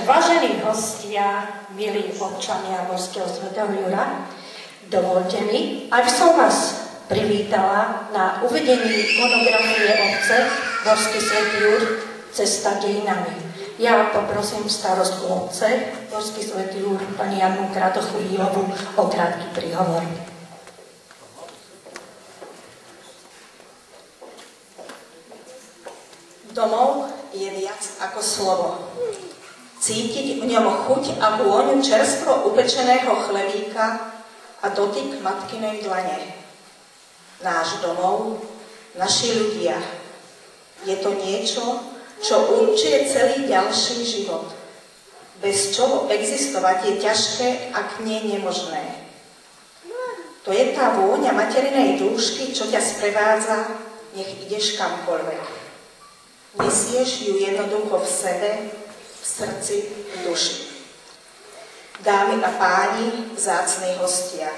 Vážení hostia, milí občania Horského svätého Jura, dovolte mi, aby som vás privítala na uvedení monografie obce Horský svätý Jur Cesta dejinami. Ja poprosím starostku obce Horský svätý Jur, pani Janu Kratochvíľovú, o krátky príhovor. Domov je viac ako slovo. Cítiť v ňom chuť a vôňu čerstvo upečeného chlebíka a dotyk matkinej dlane. Náš domov, naši ľudia. Je to niečo, čo určuje celý ďalší život. Bez čoho existovať je ťažké, ak nie nemožné. To je tá vôňa materinej dúšky, čo ťa sprevádza, nech ideš kamkoľvek. Nesieš ju jednoducho v sebe, v srdci, v duši. Dámy a páni, vzácni hostia,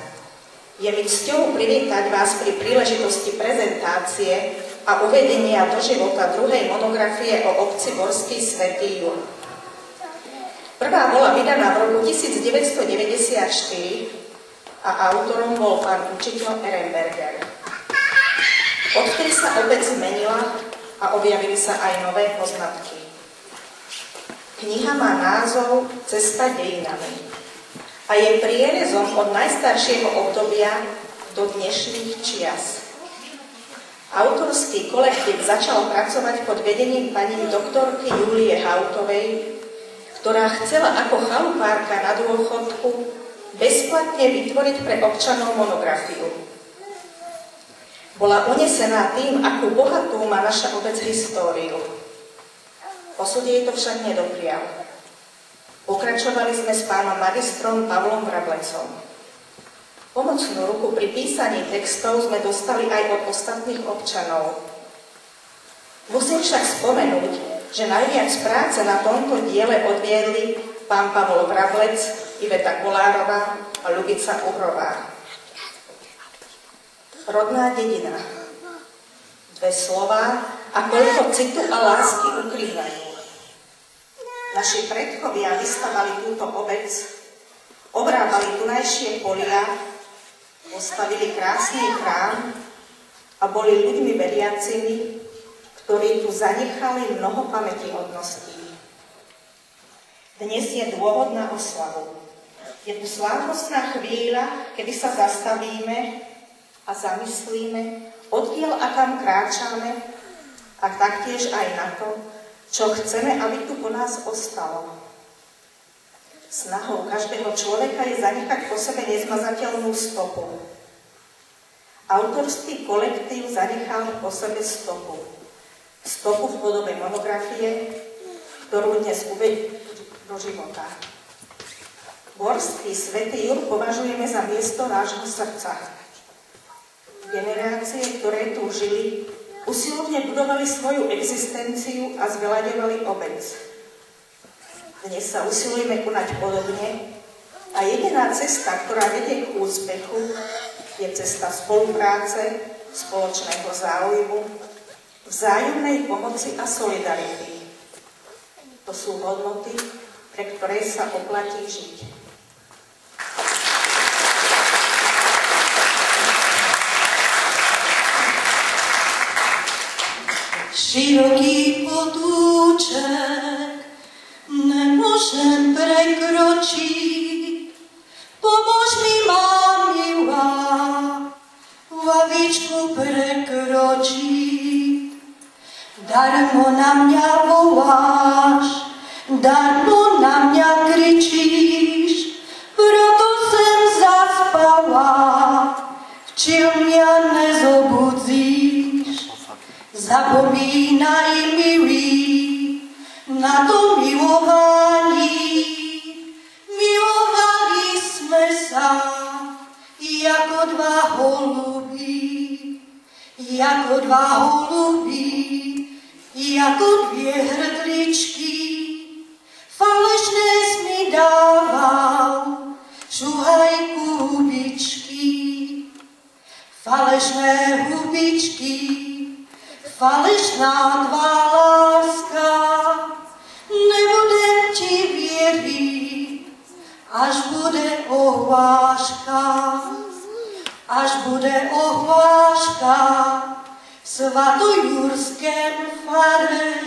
je mi cťou privítať vás pri príležitosti prezentácie a uvedenia do života druhej monografie o obci Horský svätý Jur. Prvá bola vydaná v roku 1994 a autorom bol pán učiteľ Ehrenberger. Odtedy sa obec zmenila a objavili sa aj nové poznatky. Kniha má názov Cesta dejinami a je prierezom od najstaršieho obdobia do dnešných čias. Autorský kolektív začal pracovať pod vedením pani doktorky Julie Hautovej, ktorá chcela ako chalupárka na dôchodku bezplatne vytvoriť pre občanov monografiu. Bola unesená tým, akú bohatú má naša obec históriu. Osud jej to však nedoprial. Pokračovali sme s pánom magistrom Pavlom Vrablecom. Pomocnú ruku pri písaní textov sme dostali aj od ostatných občanov. Musím však spomenúť, že najviac práce na tomto diele odviedli pán Pavol Vrablec, Iveta Kolárová a Ľubica Uhrová. Rodná dedina. Dve slová a koľko citu a lásky ukrývajú. Naši predkovia vystavali túto obec, obrábali tunajšie polia, postavili krásny chrám a boli ľuďmi veriacimi, ktorí tu zanechali mnoho pamätihodností. Dnes je dôvod na oslavu. Je tu slávnostná chvíľa, kedy sa zastavíme a zamyslíme, odkiaľ a kam kráčame a taktiež aj na to, čo chceme, aby tu po nás ostalo. Snahou každého človeka je zanechať po sebe nezmazateľnú stopu. Autorský kolektív zanechal po sebe stopu. Stopu v podobe monografie, ktorú dnes uvedí do života. Horský svätý Jur považujeme za miesto nášho srdca. Generácie, ktoré tu žili, usilovne budovali svoju existenciu a zveľaďovali obec. Dnes sa usilujeme konať podobne a jediná cesta, ktorá vedie k úspechu, je cesta spolupráce, spoločného záujmu, vzájomnej pomoci a solidarity. To sú hodnoty, pre ktoré sa oplatí žiť. Široký potúček nemôžem prekročiť, pomôž mi, mám milá, lavičku prekročiť. Darmo na mňa voláš, darmo na mňa kričíš, proto sem zaspala, včil mňa nezobudzíš. Zapomínaj, milí, na to milovaní. Milovali sme sa, jako dva holuby, jako dvě hrdličky. Falešné si mi dával, šuhaj hubičky, falešné hubičky. Falešná tvá láska, nebudem ti věřit. až bude ohláška, až bude ohláška v svatojurském fare,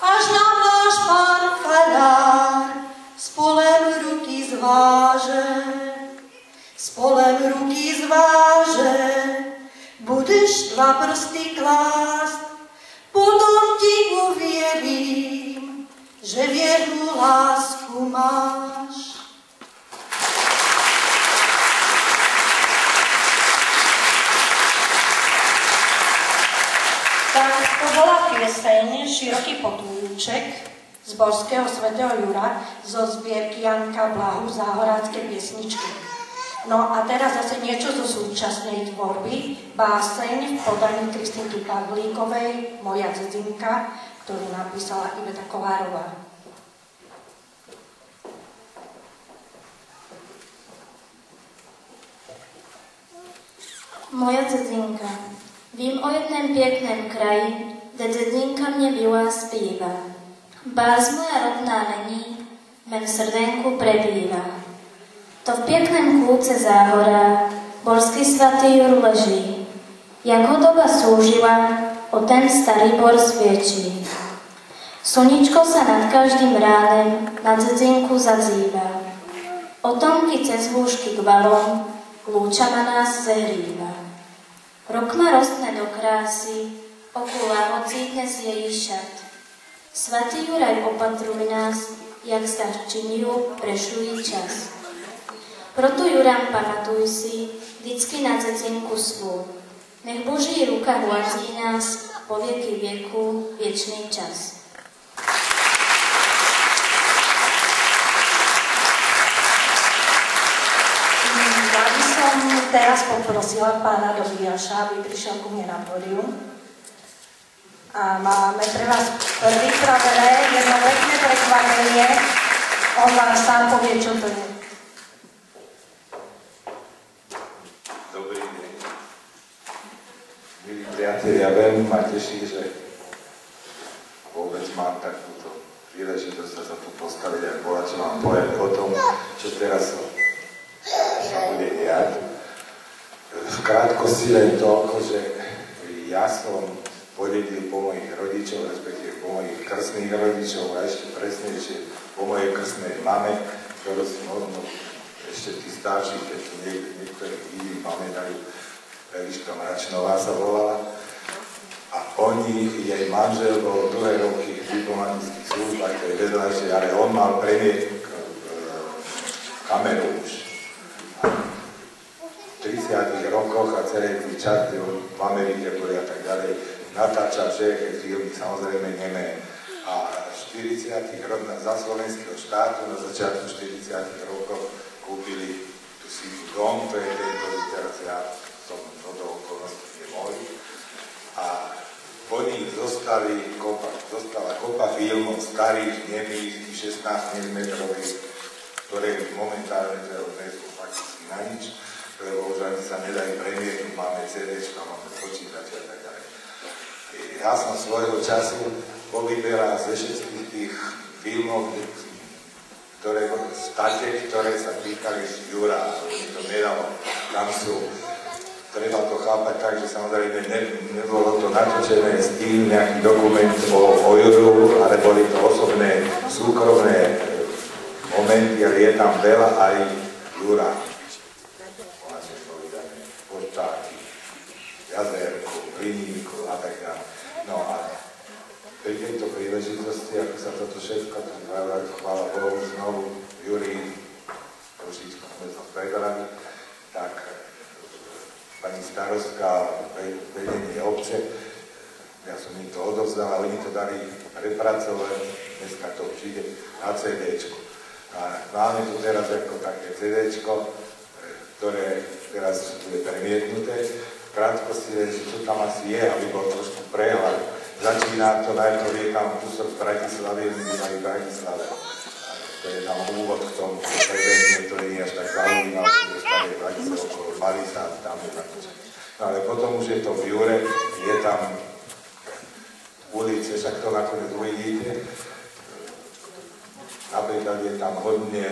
až nám náš pán farár spolem ruky zváže, budeš 2 prsty klásť, potom ti uvěřím, že věrnou lásku máš. Tak to bola pieseň Široký potúček z Božského svätého Jura zo zbierky Janka Blahu Záhorácké piesničky. No a teraz zase niečo zo súčasnej tvorby, báseň v podaní Kristýnky Pavlíkovej, Moja dedzinka, ktorú napísala Iveta Kolárová. Moja dedzinka. Vím o jednom pěkném kraji, kde dedinka mě byla zpívá. Báz moja rodná není, mém srdenku prebývá. To v pěkném kľúce záhora borský svatý Jur leží. Jak ho doba súžila, o ten starý bor sviečí. Slničko sa nad každým ránem na dedzinku zazýva. Otomky cez húšky k valom, lúčama nás zehrýva. Rokma rostne do krásy, okula ocítne z jej šat. Svatý Juraj opatruj nás, jak sa činiu prešlý čas. Proto Jurám pamatuj si, vždycky na dzedzinku svú. Nech Boží ruka hladí nás po vieky vieku, viečný čas. Ja by som teraz poprosila pána Dobiaša, aby prišiel ku mne na pódium. A máme pre vás pripravené jedno pekné prekvapenie. On vám sám povie, čo to je. Dobrý deň. Milí priatelia, veľmi ma teší, že vôbec mám takúto príležitosť sa tu postaviť, ak bola, čo vám poviem o tom, čo teraz sa bude diať. V krátkosti len toľko, že ja som podedil po mojich rodičov, respektíve po mojich krstných rodičov a ešte presnejšie po mojej krstnej mame, ktorú si možno ešte tí starší, keď tu niektorých vidím, pamätajú, Eliška Mračnová sa volala. A oni, jej manžel bol dlhé roky v diplomatických službách, to je vedľajšie, ale on mal premiér kameru už. V 30 rokoch a celý tý čas, kde v Amerike boli a tak ďalej, natáčal všetky filmy, samozrejme nemé. A v 40 rokoch za slovenského štátu na začiatku 40 rokov kúpili tu si dom, to je ten, ktorý teraz ja som do okolnosti neboli. A po nich zostala kopa filmov starých, nemých, 16 mm, ktoré momentálne nie sú fakticky na nič, lebo už ani sa nedajú premietnúť, máme CD-čka, máme počítače a tak ďalej. Ja som svojho času povyberal ze všetkých tých filmov, ktoré sa týkali Jura, mi to nedalo. Tam sú, treba to chápať tak, že samozrejme nebolo to natočené s tým nejaký dokument o Juru, ale boli to osobné, súkromné momenty, ale je tam veľa aj Jura. Vlastne povedané, Poštáky, Jazerku, Pliníku a tak ďalej. No a pri tejto príležitosti, ako sa toto všetko, chvála Bohu, znovu Juri, trošičku sme sa prebrali, tak pani starostka, vedenie obce, ja som im to odovzdal, ale mi to dali prepracovať, dneska to přijde na CD-čku. A máme tu teraz ako také CD-čko, ktoré teraz bude premietnuté. V krátkosti, že čo tam asi je, aby bol trošku prehľad. Začína to najprv, je tam kúsok v Bratislave, my bývajú v Bratislave. To je tam úvod k tomu, že to nie je až tak zaujímavé, že tam je Bratislave okolo Malisa, tam je natočené. No ale potom už je to v Jure, je tam ulice, však to nakoniec uvidíte. napríklad je tam hodne,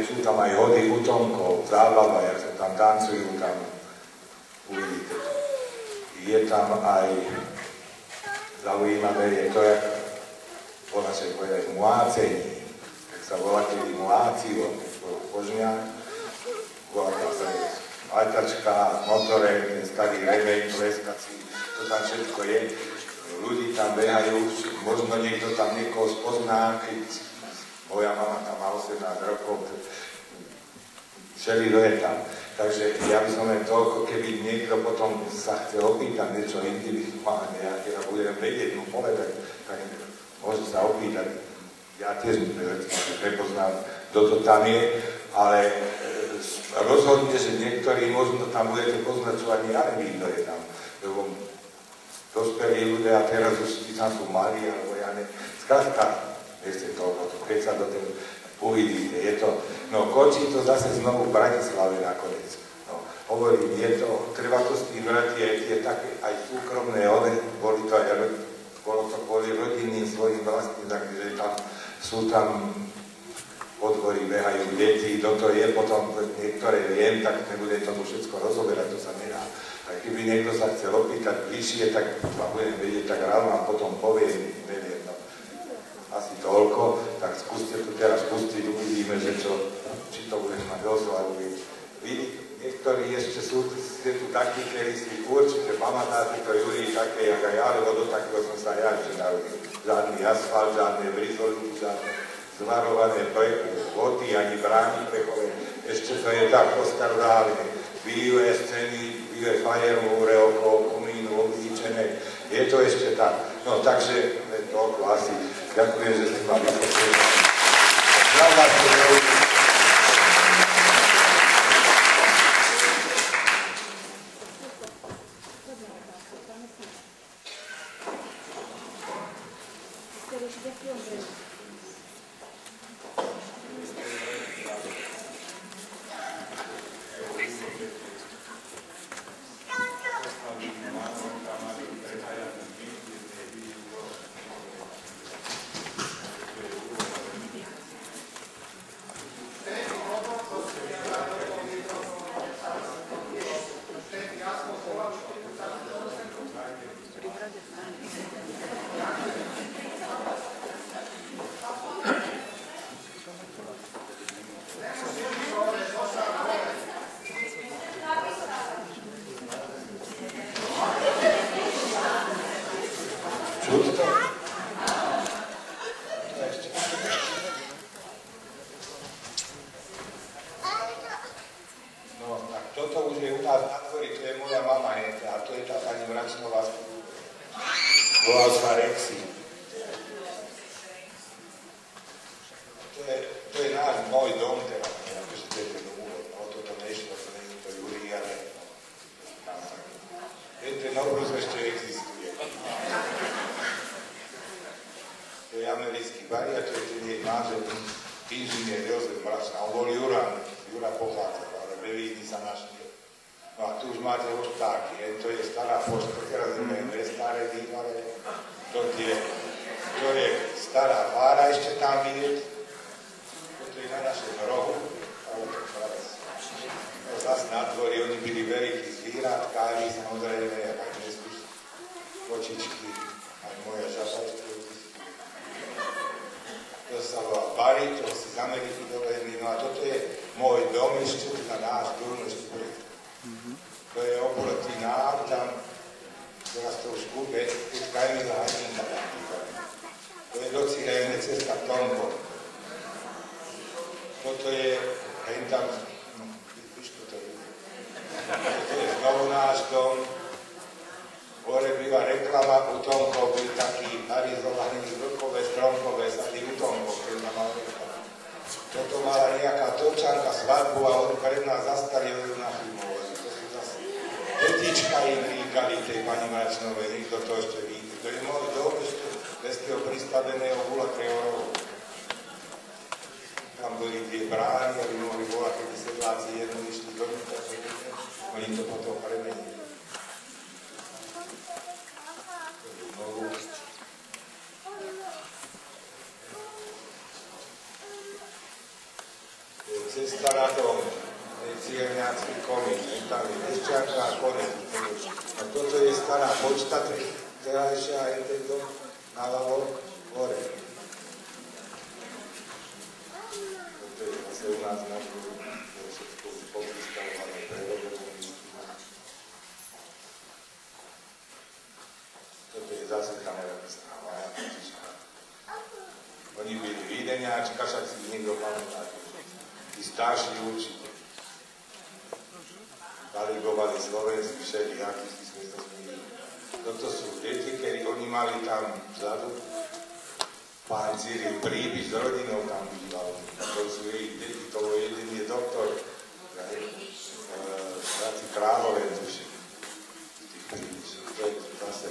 sú tam aj hody útomkov, zábava, jak sa tam tancujú, tam uvidíte. Je tam aj zaujímavé, je to, jak po našej povedať, mlácení. Tak sa volá, kedy mlácilo, Požňák, bola tam letačka, motorek, ten starý remeň, pleskací, to tam všetko je. Ľudí tam behajú, možno niekto tam niekoho spozná, keď moja mama tam má 18 rokov, všelido je tam. Takže ja by som len toľko, keby niekto potom sa chcel opýtať niečo individuálne, ja keď budem vedieť mu povedať, tak môže sa opýtať. Ja tiež nepoznám, kto to tam je, ale rozhodne, že niektorí možno tam budete poznať, čo ani ja nevím, kto je tam. Lebo dospelí ľudia, teraz už tam sú malí, alebo ja ne... Skrátka, nechcem toľko, keď sa do toho uvidíte, je to... No, končí to zase znovu v Bratislave nakoniec. No, hovorím, je to, treba to s tým vrať, je také aj súkromné, bolo to kvôli rodinným svojim vlastným, takže tam sú tam podvory, behajú deti, kto to je, potom niektoré viem, tak nebudem tomu všetko rozoberať, to sa nedá. A keby niekto sa chcel opýtať bližšie, tak ma budem vedieť tak ráno a potom poviem, neviem, no, asi toľko, tak skúste to teraz pustiť, uvidíme, že či to budeš mať dosť, vy, niektorí ešte ste tu takí, ktorí si určite pamatáte to Júrii také, jak aj ja, lebo do takého som sa ja ešte narodil. Žiadny asfalt, žiadne brizolky, žiadne zvarované boty, ani brány pechové. Ešte to je tak poskardálne. Bílé scény, bílé fajermúre okolo komínu, obzíčené. Je to ešte tak. No takže toľko asi. Ďakujem, že ste ma vypočuli. cesta na tom, cierňácky komín, tam je Mešťanka a konec. A toto je stará počta, terajšia aj ten dom naľavo hore. Toto je zase u nás na všetko popristávame prerobené. Toto je zase tá moja strava. Oni byli Vídeňáčka, však si niekto pamätá. Tí starší určite. Daligovali slovenskí všeli, aký si sme to zmínili. Toto sú deti, keď oni mali tam vzadu. Pán Cyril Príbyš s rodinou tam býval. To sú ich deti, to bol jediný doktor. Bratí Králové, tuším. Tých Príbyš. To je zase...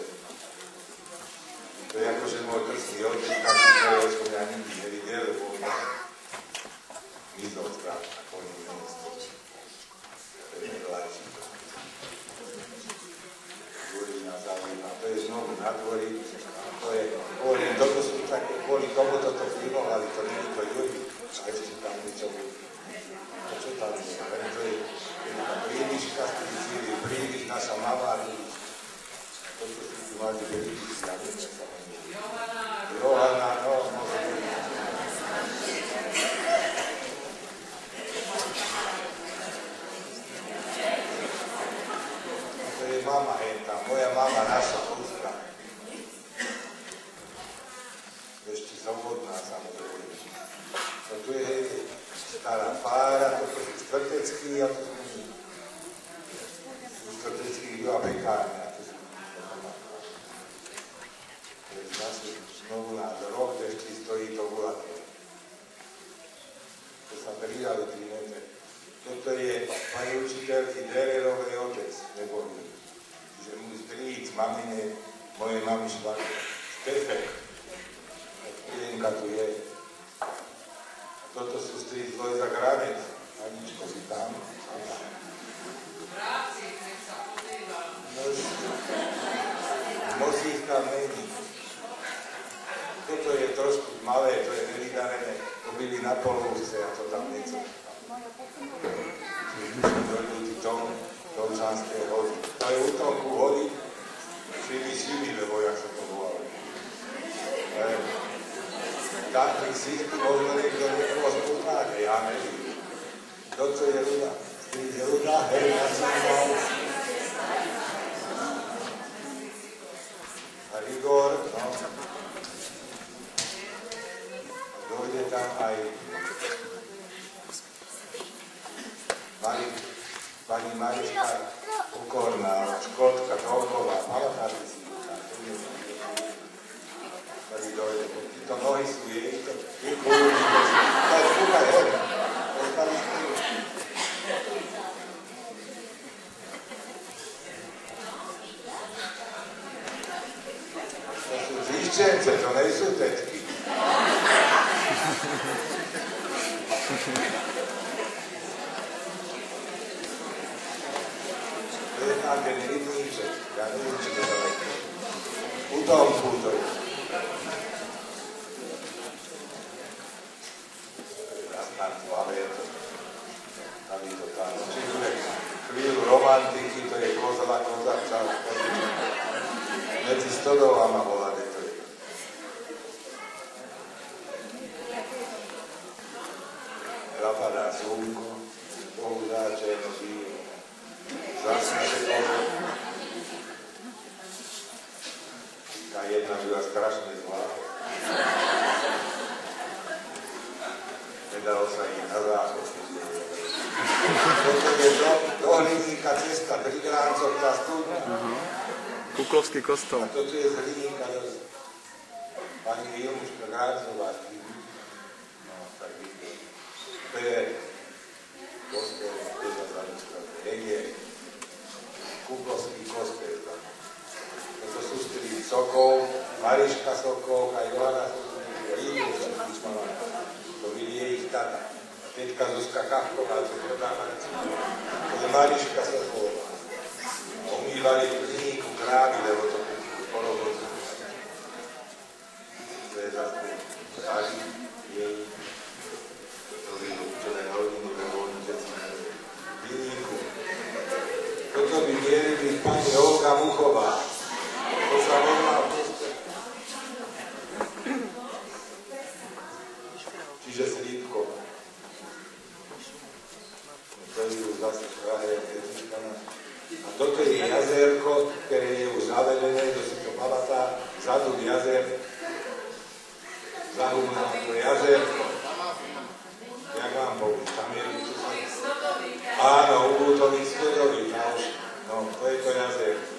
To je akože môj krstný otec, taký, ktorého som ja nikdy nevidel, lebo mizol strach, ako oni nemostočí. To je nevláčí. Dvorí nás zaujíma. To je znovu na dvorí. To je, hovorím, toto sú také, kvôli tomu toto filmovali, to nie je to Juri. A ešte tam niečo bude. A čo tam je? To je Príbyška, Príbyš, naša mama. Toto sú tu máte veľký slavný. Johana, no, môže byť. To je mama henta, moja mama, naša ústa. Ešte slobodná, samozrejme. To tu je stará pára, toto je Štvrtecký, a to sú Štvrtecký byla pekárňa. Zase znovu na rok, ešte stojí to gulatko. To sa pridali 3 metre. Toto je pani učiteľky Dererovej otec, neboli. Čiže môj strýc, mamine, mojej mami Švarke. Štefek. Klienka tu je. A toto sú strýc Lojza Granec. Aničko si tam. Mosívka mení. Toto je trošku malé, to je nevydarené, to byli na polúce a to tam niečo. Čiže Tomčanské hody. To je útomku hody, Šiby, lebo jak sa to volalo. Takých síky možno niekto niekoho spoznáte, ja neviem. Toto je Ruda. Je Ruda, hej, ja som mal. A Rigor, no. Dojde tam aj pani Mariška Pokorná, Škotka, Tolková, Malatáty si tady dojde. Títo nohy sú jej, to je kúrni, to je skúkaj hore. To sú zíščence, to nejsú tetky. To je ten rybníček, ja neviem, či to daleko. U tom to je. Ale je to, tam je to tam. Či bude chvíľu romantiky, to je koza, čas. Medzi stodolama bola, kde to je. Zapadá slnko, pouzáče, žijú. Zasne koza. Tá jedna byla strašne zlá. Nedalo sa ich na záchod. Toto je do Hliníka cesta, Trigráncov, tá studňa. Kuklovský kostol. A toto je z Hliníka do pani Ilmuška Grácová. No, tak vidíte. To je kostol, kde sa zanička. Je Kuklovský kostol. Toto sú strý Sokol, Mariška Sokol, aj Johana Sokol, Ilmuška. To je ich tata. Teďka Zuzka Kachková, čo prodáva. To je Mariška Sokolová. Umývali v Hliníku krávy, lebo to po robotu. To je zase Ari, jej, to je určené rodiny, Lipko. To je už zase Prahe, a toto je jazerko, ktoré je už zavedené, kto si to pamätá, vzadu jazer, zahubná to jazerko. Jak vám poviem, tam je... Áno, Úlutový Sklodový, no, to je to jazerko.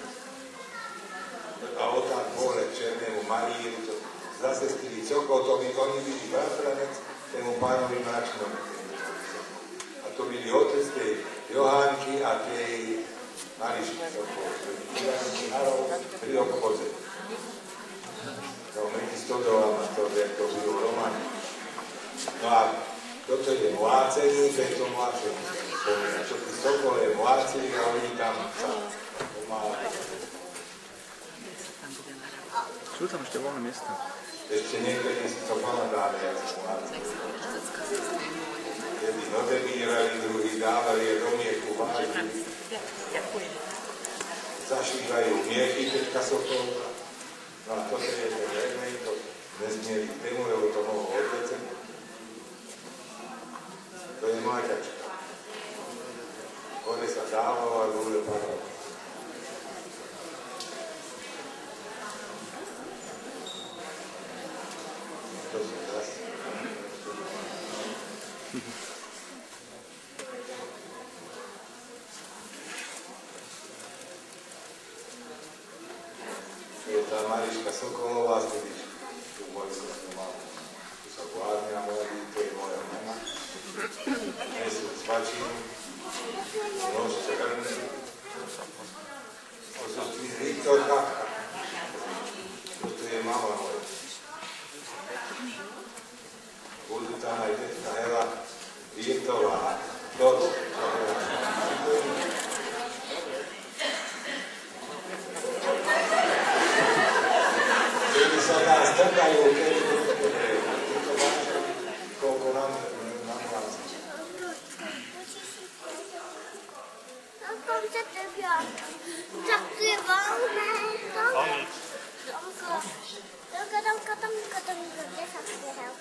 A odtám pohled Černému Maríru, to zase z tých cokov, to by oni byli bratranec tému pánovi Mračnovi. A to byli otec tej Johánky a tej Marišky cokov. Johánky Harov pri obchode. No, medzi Stodolama, to bylo Roman. No a toto je mlácení, to je to mlácení. Čo tí cokol je mlácení a oni tam sa pomáhajú. Sú tam ešte voľné miesta. Ešte niekedy si to pamätáme, jak sa mladí. Jedni odebírali, druhý dávali a do miechu vážili. Zašívajú miechy, teďka sokolka. No a toto je ten jednej, to nesmieli k tému, lebo to mohol odvece. To je mláťačka. Hore sa dávalo a dole padalo. To sú zase. Je tá Mariška Sokolová, vtedy tu vojsko som mal. Tu sa vládňa mladí, to je moja mama. Nesú svačinu, nož černý. To sú Viktor Kachka. Toto je mama moja. Budú tam aj tetka Hela Vietová. Toto. Keby sa nás trkajú, kedy to máš, koľko nám vás.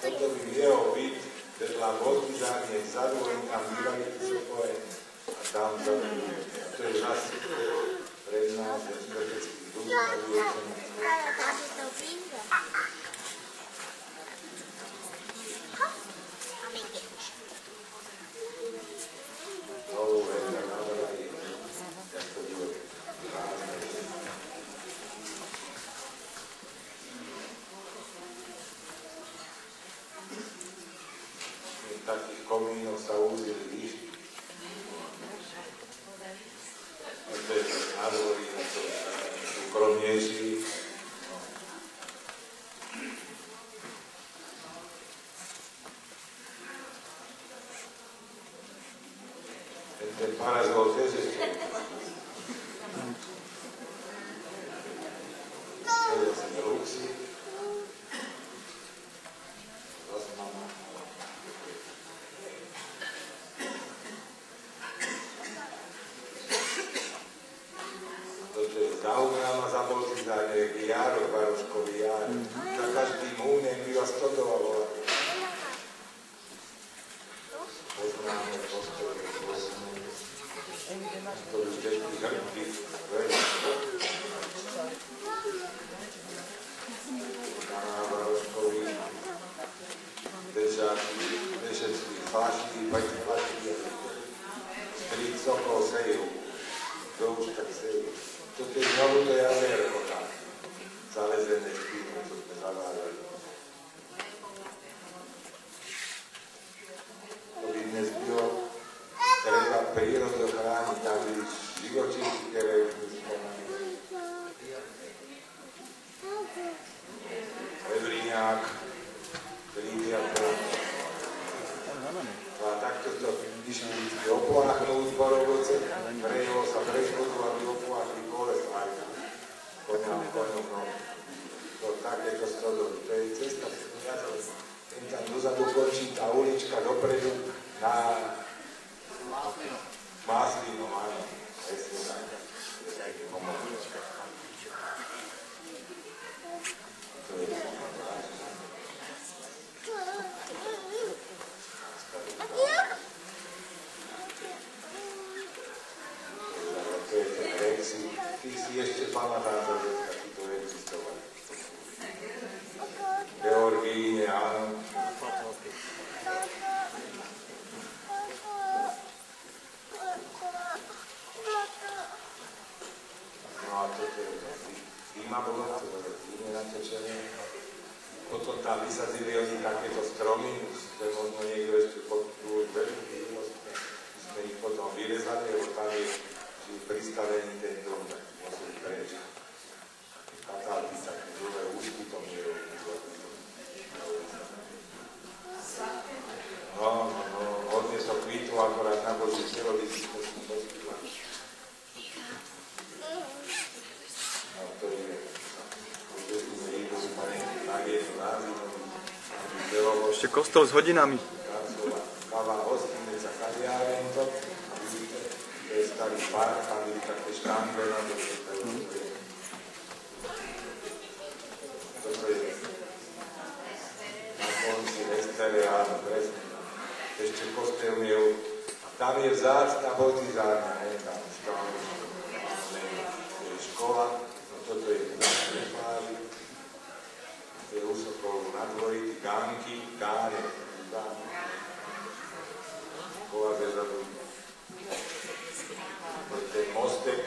Toto by jeho byť, vedľa vodky zánie, vzadu len tam bývali tí sokoje a tam vzadu. To je zase pred nás, je škrtecký duch, a vyučený. Znovu vedľa navrali, jak to bylo. Takých komínov sa úzili líšky. To je nádvorí, to sú kromnejší. Ten parazol tiež ešte. To je asi Luxi. Zase mama. Toto je zaujímavá zabolci za nejaký járok, Varoškový járok. Za každým únem býva stodovalo. Poznáme postoj, poznáme. To už všetky hrbky, Varoškový, Dešecký, Flašky, Bajky, Flašky, tri cokol sejú. To už tak sejú. Toto je znovu to jazerko tam, zalezené špínu, čo sme zavádali. To by dnes bylo, treba prírodu chrániť, tam byli živočíky, ktoré už spomali. Levriňák, Lídiato. A takto to išli opláchnúť borovce, prejelo sa preškodu, aby opláchli koles aj koňom. To takéto stodovy. To je cesta, ten tam dozadu končí tá ulička dopredu na Máslino, áno. Presne tak. To je pamätám sa, že takýto existovali. Georgíne, áno. No a toto je zima bola, to je zime natečené. Potom tam vysadzili oni takéto stromy, že možno niekto ešte pod tú veľkú výnosť. Sme ich potom vyrezali, lebo tam je pristavený ten dom, tak museli preč. Katalky také druhé úzky to mierou. No, hodne so kvítlo, akorát na Boží telo, by si sme si pospívali. No, to je, ešte kostol s hodinami. Káva hostinnica kaviareň, to je starý park, tam je také štangle na to, toto je na konci Estere, áno, presne. Ešte kostel je, a tam je vzácna botizárna, tam stále, to je škola, no toto je prepáži, to je Usokov na dvoji, Gánky, Gáne, škola bezadu. To je mostek.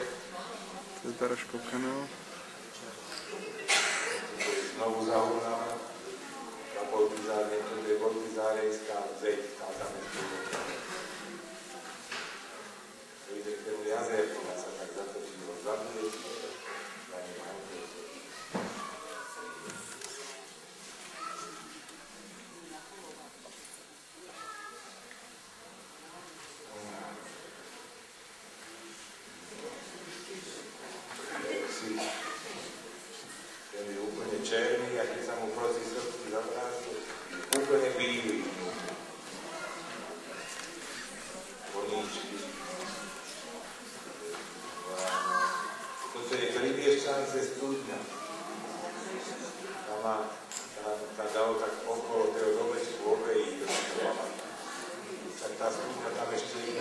To je Daraškov kanál. To je znovu zahúrnáva. Tá botizárne, to je botizárenská zeď, tá tam je spôsobná. To ide k tomu jazerku, a sa tak zatočilo, zabije si, a nemám to. Ten je úplne černý, a keď sa mu proti srdci zavrátí, úplne bílý. Koníčky. Toto je Pribiešťance studňa. Tam má, tá dalo tak okolo toho domečku obejí, tak tá studňa tam ešte je.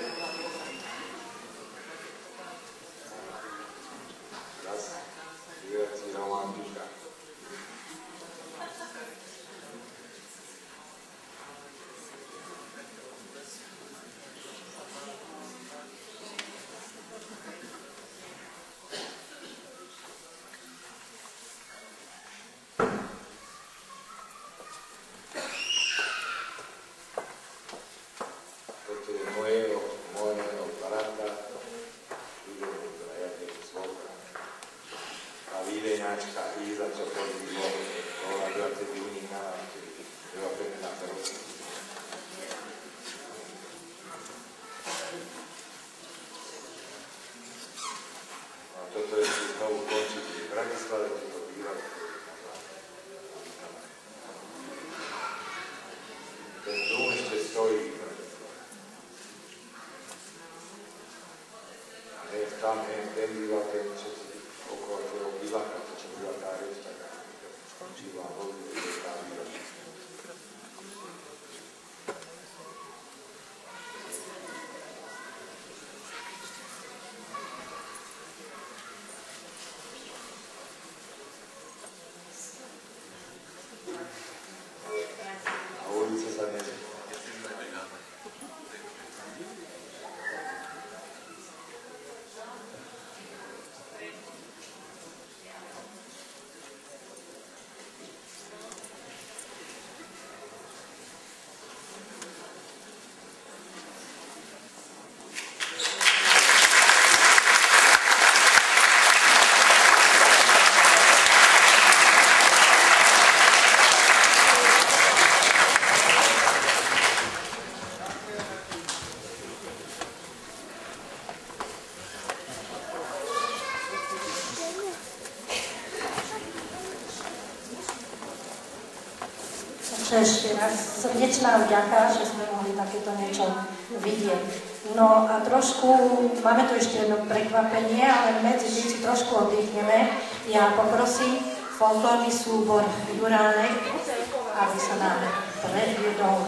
Raz, vyrací romantika. Toto je mojeho brata, Ivoru Zrajateľu Svoka. A výdeňačka Íza, čo pozvilo, bola 20 júnina, byla 15 rokov. A toto je znovu končiť v Bratislave, toto bývalo. Ten dom ešte stojí. Tam ten býva ten, čo si okolo toho Bilaka, čo býva tá reč, tak skončila hodne, že tá býva. A ulice sa nezmenia. Ešte raz srdečná vďaka, že sme mohli takéto niečo vidieť. No a trošku, máme tu ešte jedno prekvapenie, ale medzi tým si trošku oddychneme. Ja poprosím folklórny súbor Juránek, aby sa nám predviedol.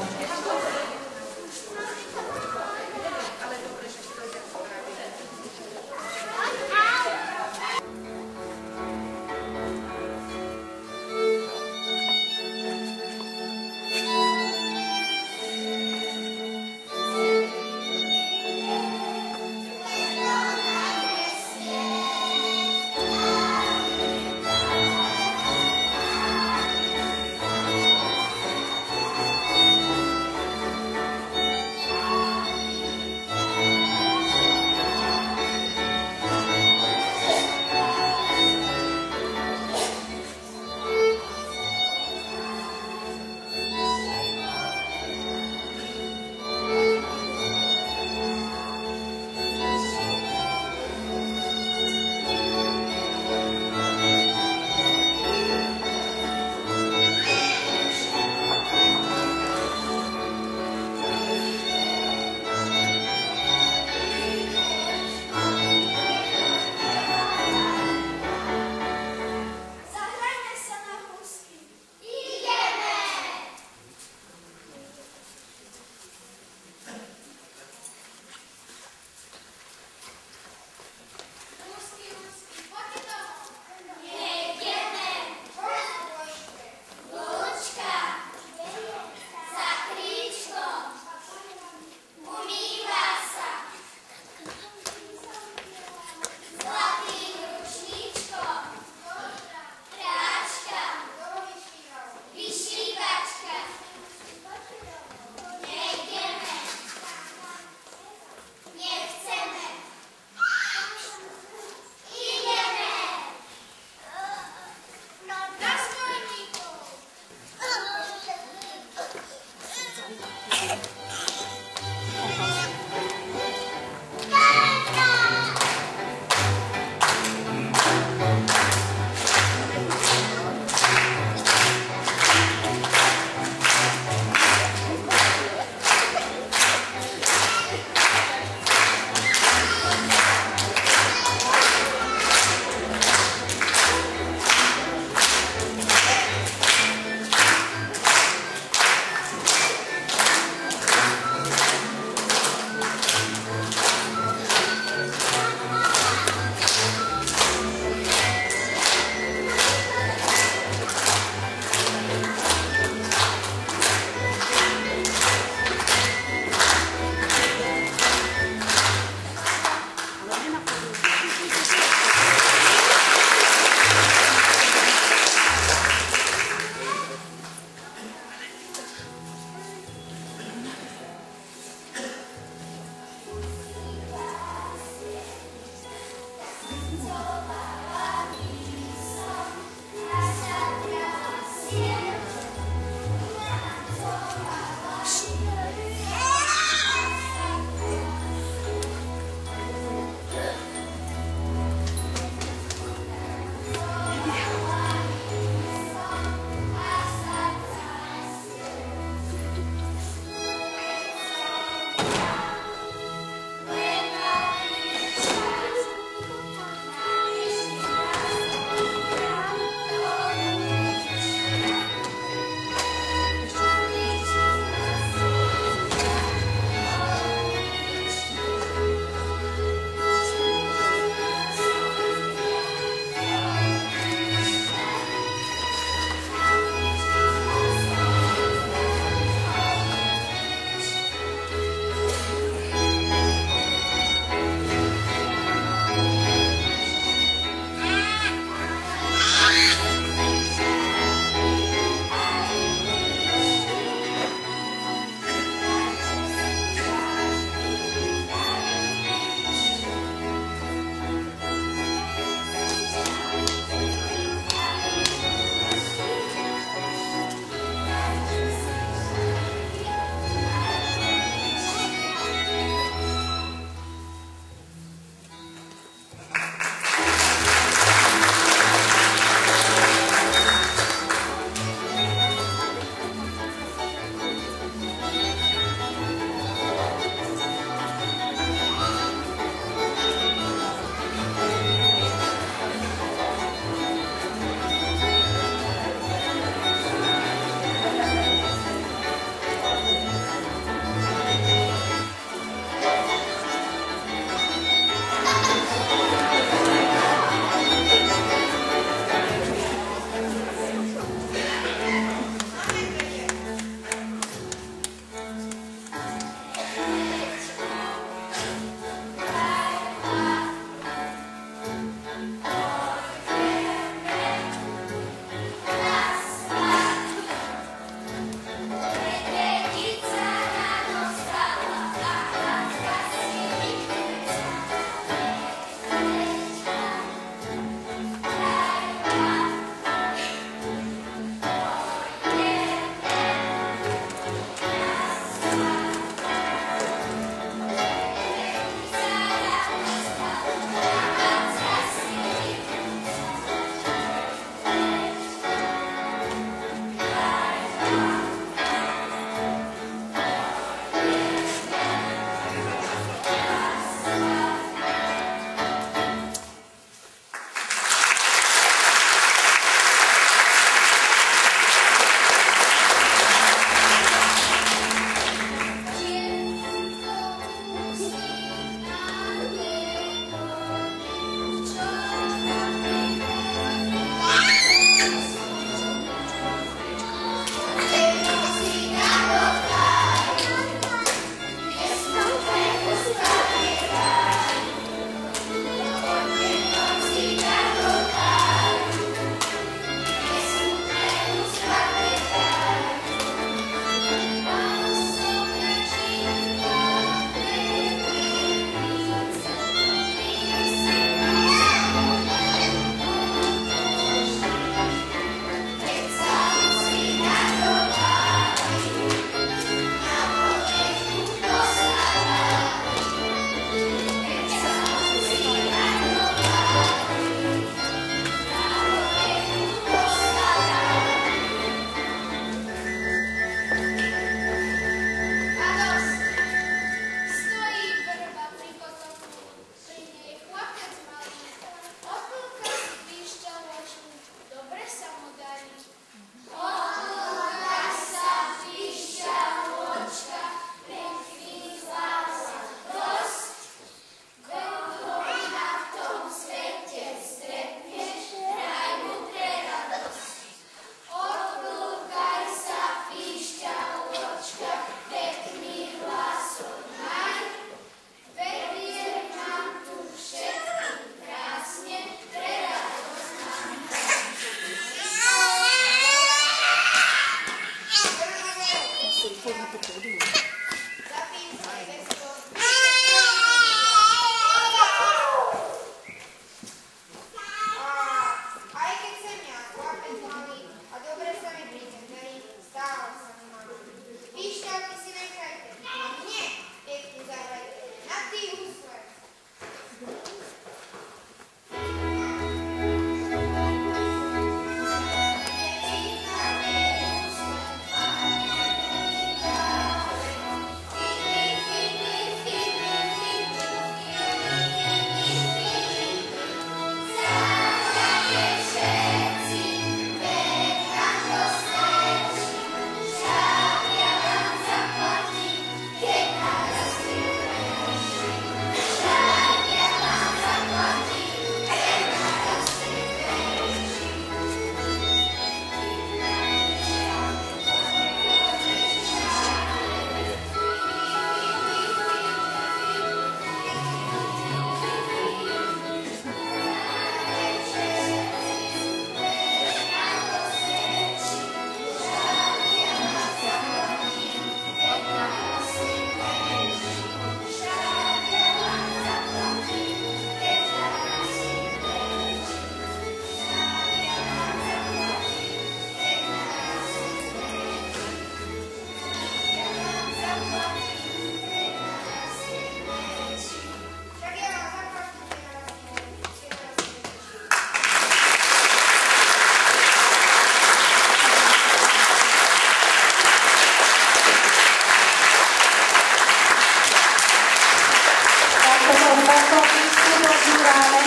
toto pochodničku dozúrame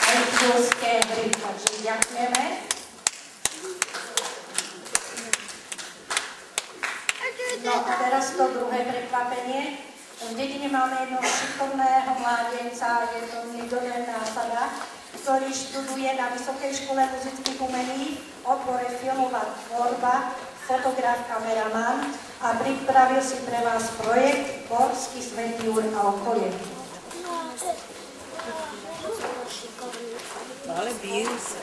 aj chvíľské hry. Takže ďakujeme. No a teraz to druhé prekvapenie. V dedine máme jednoho šikovného mládenca, je to Nidoden Násada, ktorý študuje na Vysokej škole muzických umení v odbore filmová tvorba, fotograf, kameraman a pripravil si pre vás projekt Morský svätý Jur a okolie. Ale bijú sa.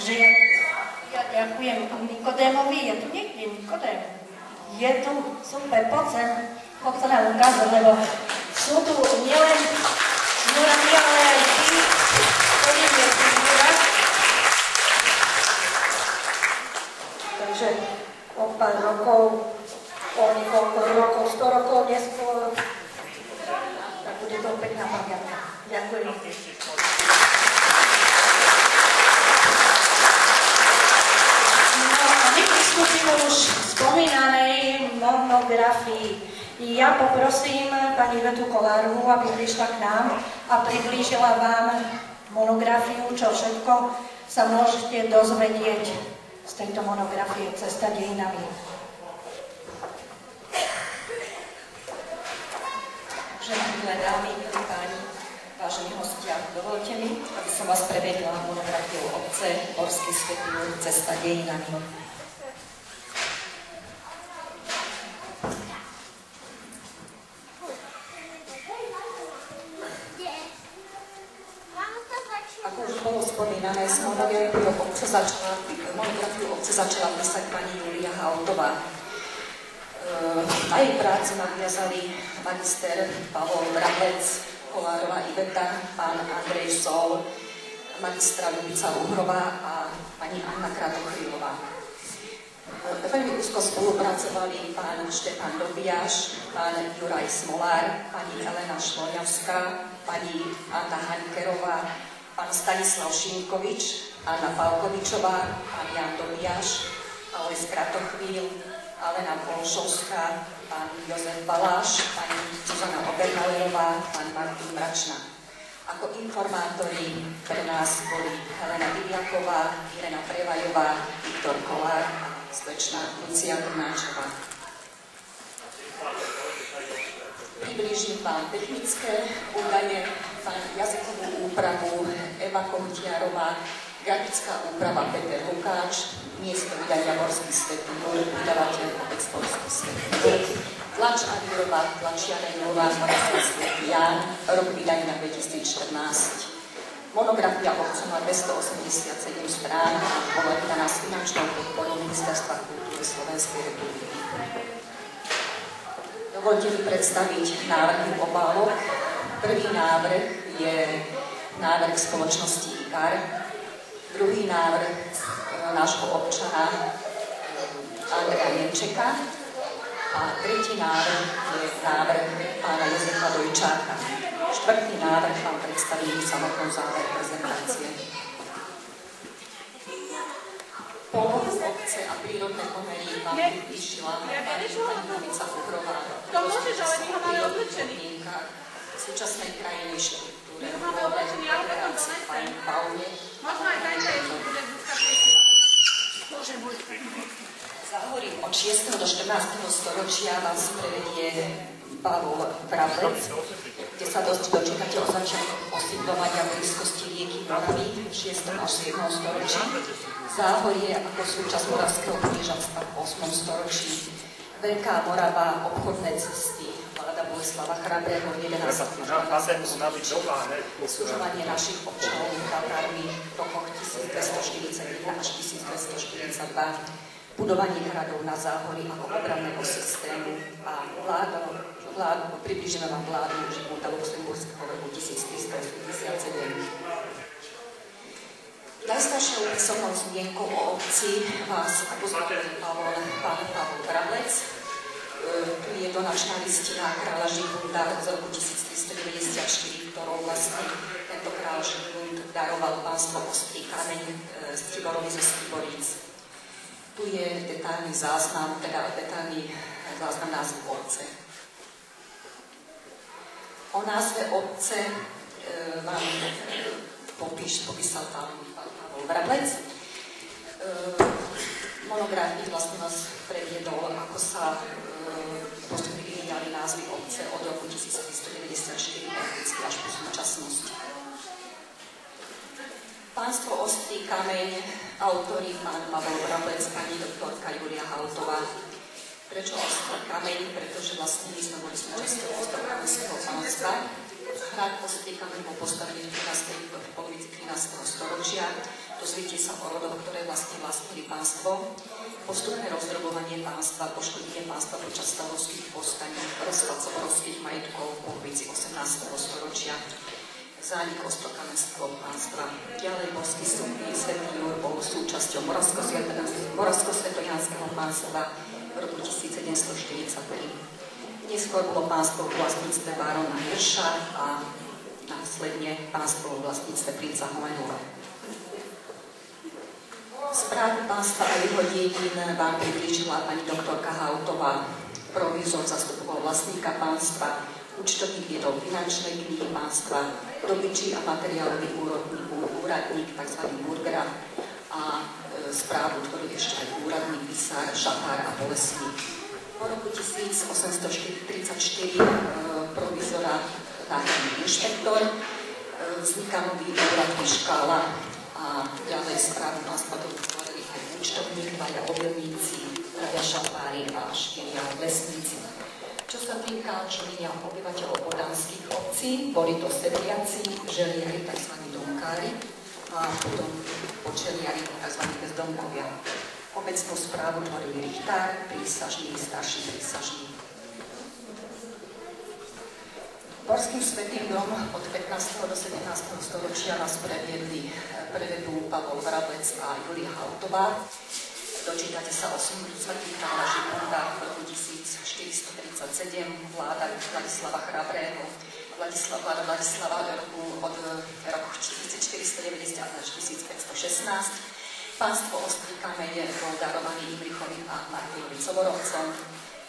Takže ja ďakujem Nikodémovi. Je tu niekde Nikodém? Je tu, super, poď sa nám ukázať, lebo sú tu nielen Jurami, ale aj tí, ktorí je tu Jura. Takže o pár rokov, o niekoľko rokov, 100 rokov neskôr, tak bude to pekná pamiatka. Ďakujem. Pristúpime už k spomínanej monografii. Ja poprosím pani Vetu Kolárovú, aby prišla k nám a priblížila vám monografiu, čo všetko sa môžete dozvedieť z tejto monografie Cesta dejinami. Milé dámy, milí páni, vážení hostia, dovolte mi, aby som vás prevedla monografiou obce Borský Svätý Jur Cesta dejinami. Ako už bolo spomínané, s monografiou obce začala písať pani Julia Hautová. Na jej práci nadviazali magister Pavol Vrablec, Kolárová Iveta, pán Andrej Sol, magistra Ľubica Uhrová a pani Anna Kratochvílová. Veľmi úzko spolupracovali pán Štefan Dobiaš, pán Juraj Smolár, pani Elena Šloňavská, pani Anna Hankerová, pán Stanislav Šimkovič, Anna Palkovičová, pán Jan Dobiaš, Alojz Kratochvíl, Alena Polšovská, pán Jozef Baláš, pani Zuzana Obermalerová, pán Martin Mračna. Ako informátori pre nás boli Helena Diviaková, Irena Prevajová, Viktor Kolár a slečna Lucia Trnáčová. Priblížim vám technické údaje, jazykovú úpravu Eva Kohutiarová, grafická úprava Peter Lukáč, miesto vydania Borský Svätý Jur, vydavateľ obec Borský Svätý Jur, tlač a výroba tlačiareň Nová Borský Svätý Ján, rok vydania 2014. Monografia obcu má 287 strán a bola vydaná s finančnou podporou Ministerstva kultúry Slovenskej republiky. Dovolte mi predstaviť návrhy obálok. Prvý návrh je návrh spoločnosti IKAR, druhý návrh nášho občana Andreja Jenčeka a tretí návrh je návrh pána Jozefa Dojčáka. Štvrtý návrh vám predstavím v samotnom závere prezentácie. Polohu obce a prírodné pomery vám vypíšila pani Ľubica Uhrová v súčasnej krajiny štruktúre rekreácie fajn faune. Záhorí od 6. do 14. storočia vás prevedie Pavol Vrablec, kde sa dosť dočítate o začiatku osídlovania v blízkosti rieky Moravy v 6. až 7. storočí. Záhorie ako súčasť Moravského kniežatstva v 8. storočí. Veľká Morava, obchodné cesty, vláda Boleslava Chrabrého v 11. Služovanie našich občanov Tatármi v rokoch 1241 až 1242, budovanie hradov na Záhorí ako obranného systému a približíme vám vládu Žigmunda Luxemburského roku 1387. Najstaršou písomnou zmienkou o obci vás ako zvolil pán Pavol Vrablec. Tu je donačná listina kráľa Žigmunda z roku 1394, ktorou vlastne tento kráľ Žigmund daroval pánstvo Ostrý Kameň z Tiborovi zo Stiboríc. Tu je detailný záznam názvu obce. O názve obce vám popísal pán Pavol Vrablec. Monografii vlastne vás previedol, ako sa postupne vyvíjali názvy obce od roku 1394 až po súčasnosť. Pánstvo Ostrý Kameň, autori pán Pavol Vrablec, pani doktorka Julia Hautová. Prečo Ostrý Kameň? Pretože vlastne my sme boli súčasťou Ostrokamenského pánstva Hrad Ostrýkami bol postavený v polovici 13. storočia. Dozviete sa o rodoch, ktoré vlastnili pánstvo. Postupné rozdrobovanie pánstva, poškodenie pánstva počas stavovských povstaní, rozpad soborovských majetkov v polovici 18. storočia. Zánik ostrokamenského pánstva. Ďalej Borský Svätý Jur bol súčasťou Moravsko-Svetojanského pánstva v roku 1743. Neskôr bolo pánstvo v vlastníctve barona Hirša a následne pánstvo v vlastníctve princa Hohenova. Správu pánstva a jeho dedín vám priblížila pani doktorka Hautová. Provizor zastupoval vlastníka pánstva, účtovník viedol finančné knihy pánstva, dobyčí a materiálový úradník, tzv. burgraf, a správu tvoril ešte aj úradník, pisár, šatár a bolesník. Po roku 1834 provizora náhradný inšpektor, vzniká nový úrad Škála a ďalej správu pánstva tvorili aj účtovník, dvaja obilníci, traja šafári a 4 lesníci. Čo sa týka členia obyvateľov podánskych obcí, boli to sedliaci, želiari, tzv. domkári, a potom počeliari, tzv. bezdomkovia. Obecnú správu tvorili richtár, prísažný, starší prísažný. Borským Svätým Jurom od 15. do 17. storočia nás prevedú Pavol Vrabec a Julia Hautová. Dočítate sa o smrti kráľa Žigonda v roku 1437, vláda Vladislava Chrabrého, vláda Vladislava od roku 1490 až 1516. Pánstvo Ostrýkame bol darovaný Imrichovi a Martilovi Coborovcom,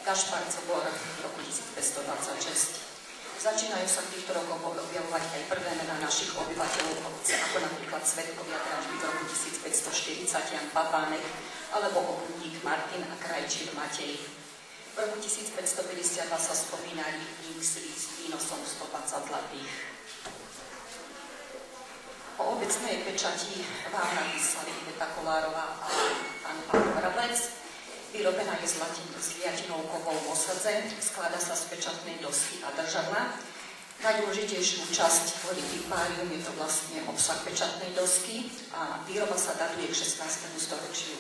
Gašpar Cobor v roku 1526. Začínajú sa v týchto rokoch objavovať aj prvé mená našich obyvateľov obce, ako napríklad svedkovia dražby v roku 1540 Jan Papánek, alebo obľudník Martin a krajčík Matej. V roku 1552 sa spomína rybník s výnosom 120 zlatých. O obecnej pečati vám napísali Iveta Kolárová a pán Pavel Vrabec. Vyrobená je z liatinou kovov v osadze, skladá sa z pečatnej dosky a držadla. Najdôležitejšiu časť tvorí tipárium, je to vlastne obsah pečatnej dosky a výroba sa datuje k 16. storočiu.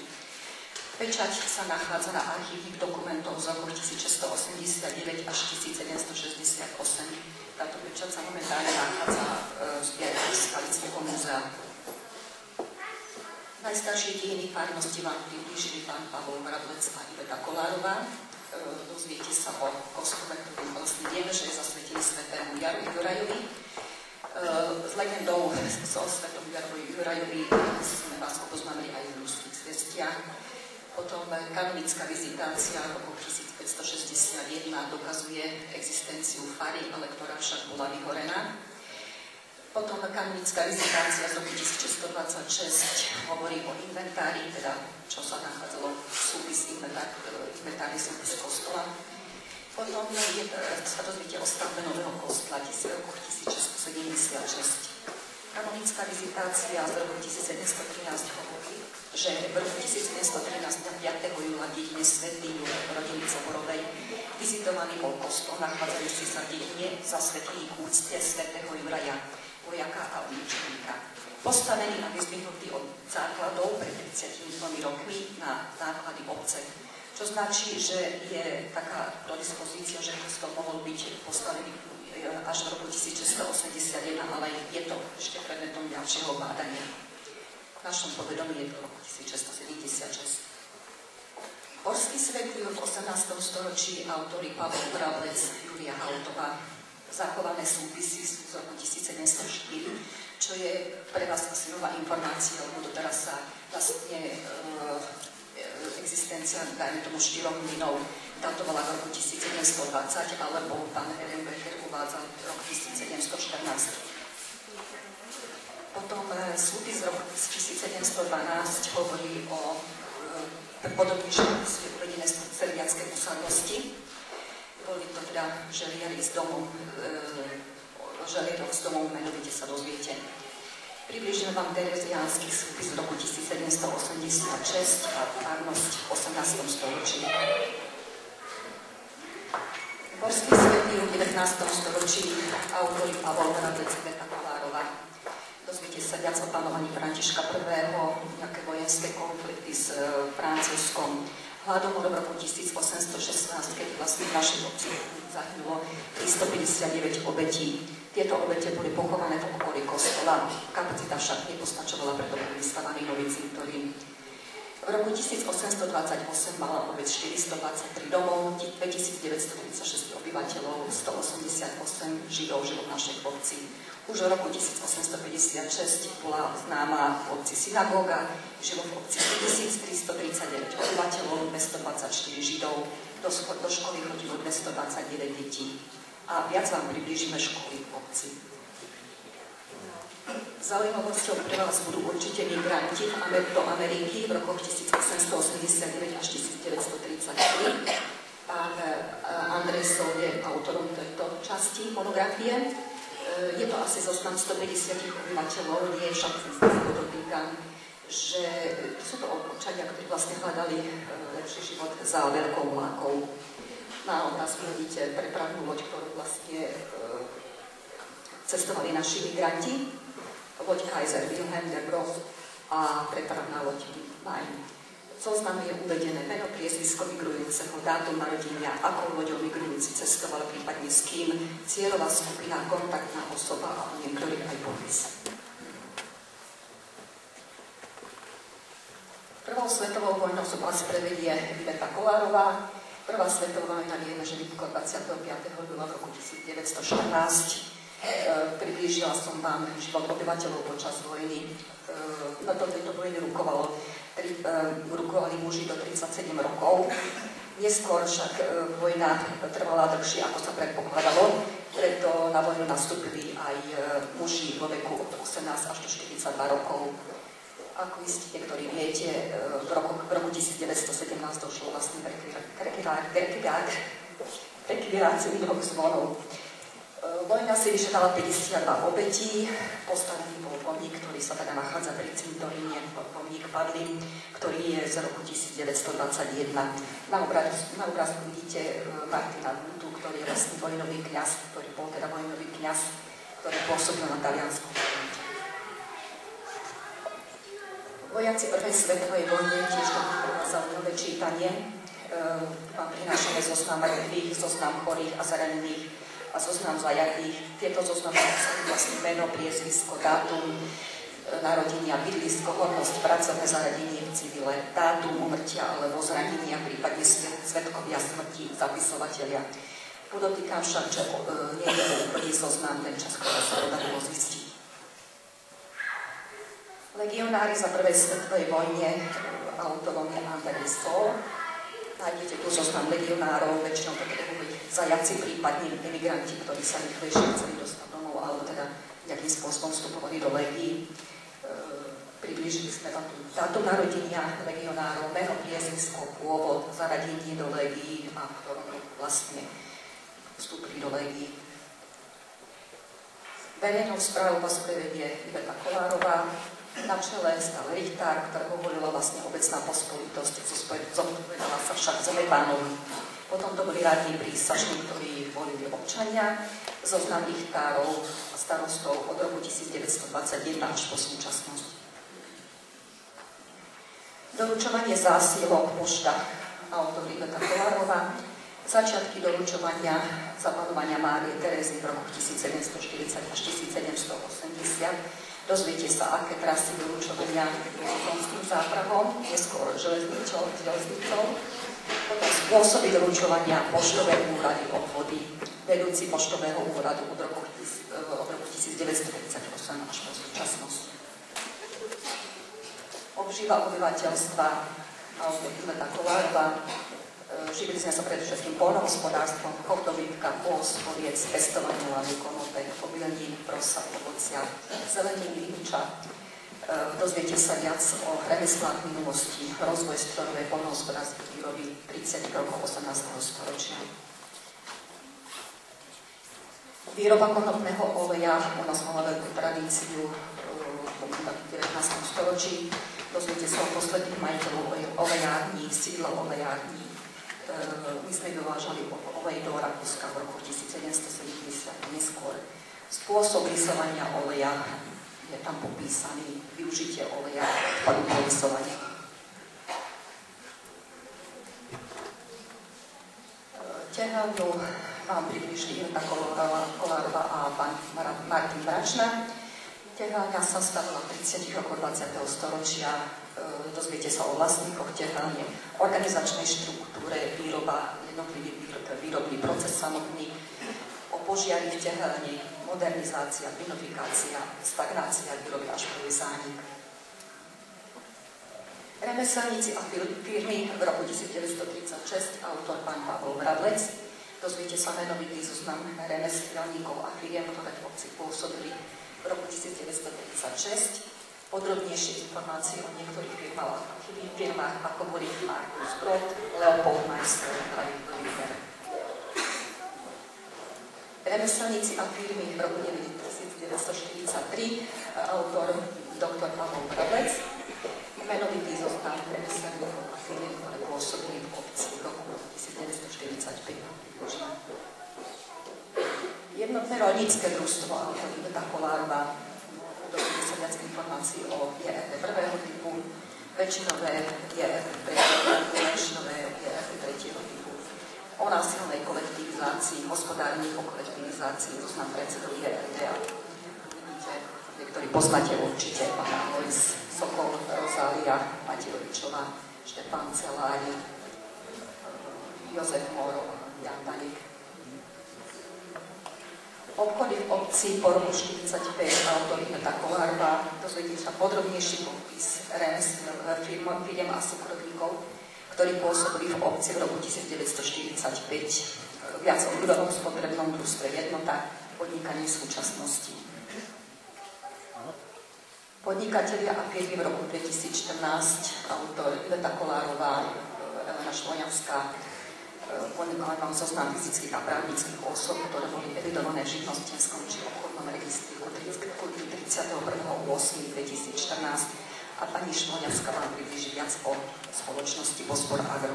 Pečať sa nachádza na archívnych dokumentoch z roku 1689 až 1768. Táto pečať sa momentálne nachádza v zbierke Skalického múzea. Najstaršie dejiny farnosti vám priblížili pán Pavol Vrabec a Iveta Kolárová. Dozviete sa o kostole, ktorý vlastne vieme, že je zasvetený svätému Jurajovi. S legendou o svätom Jurajovi sme vás oboznámili aj v ľudských zvestiach. Potom kanonická vizitácia v roku 1561 dokazuje existenciu fary, ale ktorá však bola vyhorená. Potom kanonická vizitácia z roku 1626 hovorí o inventári, teda čo sa nachádzalo v súpis inventárny súpis kostola. Potom sa dozviete o stavbe nového kostola v roku 1676. Kanonická vizitácia z roku 1713 hovorí, že v roku 1713 na 5. júla v dedine Svätý Jur rodiny Coborovej vizitovaný bol kostol nachádzajúci sa v dedine zasvetený k úcte svätého Juraja, vojaka a účinníka. Postavený a vyzdvihnutý od základov pred 32 rokmi na základy obce. Čo značí, že je taká predispozícia, že kostol mohol byť postavený až v roku 1681, ale je to ešte predmetom ďalšieho bádania. V našom povedomí je to roku 1676. Borský Svätý Jur v 18. storočí autori Pavol Vrabec, Julia Hautová. Zachované súpisy sú z roku 1704, čo je pre vás asi nová informácia, lebo doteraz sa vlastne existencia, dajme tomu 4 mlynov, datovala v roku 1720, alebo pán Ehrenberger uvádzal rok 1714. Potom súpis z roku 1712 hovorí o podobnejšie uvedené sedliacké usadlosti. Boli to teda želiari z domov, želiarov z domov, menovite sa dozviete. Približím vám tereziánsky súpis z roku 1786 a farnosť v 18. storočí. Borský Svätý Jur 19. storočí autori Pavol Hradec, Iveta Kolárova. Dozviete sa viac o panovaní Františka I., nejaké vojenské konflikty s Francúzskom, hladomor v roku 1816, keď vlastne v našej obci zahynulo 359 obetí. Tieto obete boli pochované v okolí kostola, kapacita však nepostačovala, preto bol vystavaný nový cintorín. V roku 1828 mala obec 423 domov, 2936 obyvateľov, 188 Židov žilo v našej obci. Už v roku 1856 bola známa v obci synagóga, žilo v obci 1339 obyvateľov, 224 Židov, do školy chodilo 229 detí. A viac vám priblížime školy v obci. Zaujímavosťou pre vás budú určite migranti do Ameriky v rokoch 1889 až 1933. Pán Andresov je autorom tejto časti monografie. Je to asi zoznam 150 obyvateľov, nie však podotýkam, že sú to občania, ktorí vlastne hľadali lepší život za veľkou vlákou. Na otázku vidíte prepravnú loď, ktorú vlastne cestovali naši migranti. Loď Kaiser Wilhelm der Gross a prepravná loď Main. V zozname je uvedené meno, priezvisko migrujúceho, dátum narodenia, akou loďou migrujúci cestoval, prípadne s kým, cieľová skupina, kontaktná osoba a o niektorých aj popis. Prvou svetovou vojnou sa vás prevedie Iveta Kolárova. Prvá svetová vojna vieme, že vypukla 25. júla v roku 1914. Priblížila som vám život obyvateľov počas vojny. Na tejto vojne rukovali muži do 37 rokov. Neskôr však vojna trvala dlhšie, ako sa predpokladalo, preto na vojnu nastúpili aj muži vo veku od 18 až do 42 rokov. Ako iste niektorí viete, v roku 1917 došlo vlastne k rekvirácii dvoch zvonov. Vojna si vyžadala 52 obetí, postavený bol pomník, ktorý sa teda nachádza pri cintoríne, pomník Padlin, ktorý je z roku 1921. Na obrázku vidíte Martina Butu, ktorý je vlastne vojnový kňaz, ktorý bol teda vojnový kňaz, ktorý pôsobil na Taliansku. Vojaci prvej svetovej vojny tiež zaujímavé čítanie. Vám prinášame zoznam mŕtvych, zoznam chorých a zranených a zoznam zajatých. Tieto zoznamy sú vlastne meno, priezvisko, dátum narodenia, bydlisko, hodnosť, pracovné zaradenie v civile, dátum umrtia alebo zranenia, prípadne svedkovia smrti, zapisovatelia. Podotýkam však, že nie je to úplný zoznam, ten čas, ktorý sa podarilo zistiť. Legionári za prvej svetovej vojne, autorom je Andresov. Nájdete tu zoznam legionárov, väčšinou to boli zajaci, prípadne emigranti, ktorí sa rýchlejšie chceli dostať domov, alebo teda nejakým spôsobom vstupovali do legií. Priblížili sme vám tu dátum narodenia legionárov, meno, priezvisko, pôvod, zaradenie do legií a ktorom vlastne vstúpili do legií. Verejnou správou vás prevedie Iveta Kolárova. Na čele stal Richtár, ktorého volila vlastne obecná pospolitosť, zodpovedala sa však Zemepánovi. Potom to boli radní prísažní, ktorí volili občania, zoznam Richtárov a starostov od roku 1921 až po súčasnosť. Doručovanie zásielok, pošta, autor Iveta Kolárova. Začiatky doručovania za panovania Márie Terézy v roku 1740 až 1780. Dozviete sa, aké trasy doručovania konským zápravom, neskôr železnicou, potom spôsoby doručovania poštového úrady obvody, vedúci poštového úradu od roku 1938 až po súčasnosť. Obživa obyvateľstva Iveta Kolárova. Živili sme sa predovšetkým poľnohospodárstvom, chov dobytka, pôs, oviec, pestovanie ľavy, konope, obilnín, prosa, ovocia, zeleniny, rýča. Dozviete sa viac o remeslách minulosti, rozvoj strojovej poľnohospodárskej výroby 30 rokov 18. storočia. Výroba konopného oleja, u nás mala veľkú tradíciu v 19. storočí. Dozviete sa o posledných majiteľov olejární, sídlo olejární. My sme dovážali olej do Rakúska v roku 1770, neskôr. Spôsob lisovania oleja je tam popísaný, využitie oleja odpadu po lisovania. Tehľadňu vám približili Iveta Kolárová a pán Martin Bračna. Tehľadňa sa stavila v 30 rokoch 20. storočia. Dozviete sa o vlastníkoch tehľadne, organizačnej štruktúre, výroba, jednotlivý výrobný proces samotný, o požiari v tehľadni, modernizácia, plinofikácia, stagnácia výroby až po zánik. Remeselníci a firmy v roku 1936, autor pán Pavol Bradlec. Dozviete sa menovitý zoznam remeselníkov a firiem, ktoré v obci pôsobili v roku 1936. Podrobnejšie informácie o niektorých firmách ako boli Markus Brod, Leopold Meister a Liebherr. Remeselníci a firmy v roku 1943, autor dr. Pavol Bradlec. Menovitý zoznam remeselníkov a firiem, ktoré pôsobili v obci v roku 1945. Jednotné rolnícke družstvo autor Iveta Kolárová. Dozviete sa viac informácií o JRD prvého typu, väčšinové JRD tretieho typu, menšinové JRD tretieho typu. O násilnej kolektivizácii, hospodárení o kolektivizácii, zoznam predsedov JRD. Niektorí poznáte určite, pán Alois Sokol, Rozália Matiejovičová, Štefán Celári, Jozef Moro, Jan Daník. Obchody v obci po roku 45, autor Iveta Kolárová. Dozviete sa podrobnejší popis firiem a súkromníkov, ktorí pôsobili v obci v roku 1945. Viac o ľudovom spotrebnom družstve Jednota, podnikanie súčasnosti. Podnikatelia a firmy v roku 2014, autor Iveta Kolárová, Elena Švoňavská. Ponechali vám zoznam fyzických a právnických osob, ktoré boli evidované v živnostenskom či obchodnom registri od 31.8.2014 a pani Šmoňavská vám približí viac o spoločnosti Bospor Agro.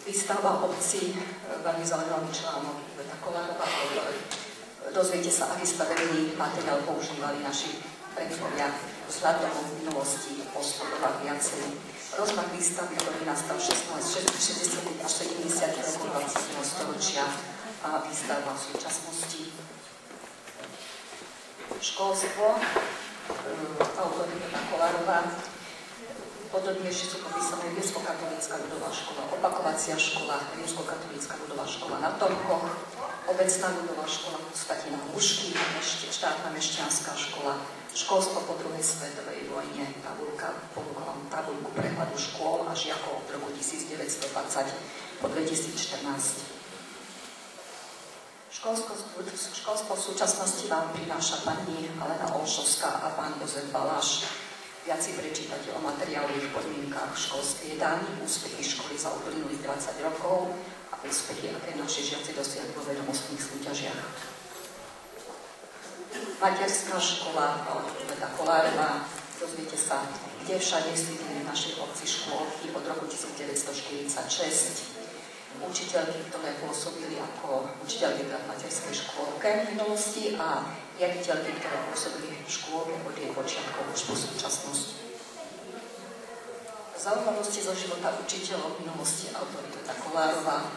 Výstavba obci, veľmi zaujímavý článok Iveta Kolárová. Dozviete sa, aký stavený materiál používali naši predkovia vzhľadom v minulosti postupov viacej. Rozmach výstavy, ktorý nastal 60 až 70 rokov 20. storočia a výstavba v súčasnosti. Školstvo, autor Iveta Kolárová. Podobnejšie sú popísané Rímskokatolícka ľudová škola, opakovacia škola, Rímskokatolícka ľudová škola na Tomkoch, obecná ľudová škola Konstantína Hrušky, štátna mešťanská škola, školstvo po druhej svetovej vojne, ponúkla vám tabuľku prehľadu škôl a žiakov od roku 1920 po 2014. Školstvo v súčasnosti vám prináša pani Alena Olšovská a pán Jozef Baláš. Viac si prečítate o materiálových podmienkách školskej jedálni, úspechy školy za uplynulých 20 rokov a úspechy, aké naši žiaci dosiahli vo vedomostných súťažiach. Materská škola Iveta Kolárová. Dozviete sa, kde všade sídlili v našej obci škôlky od roku 1946. Učiteľky, ktoré pôsobili ako učiteľky v materskej škôlke v minulosti a riaditeľky, ktoré pôsobili v škôlke od jej počiatkov už po súčasnosť. Zaujímavosti zo života učiteľov v minulosti autor Iveta Kolárová.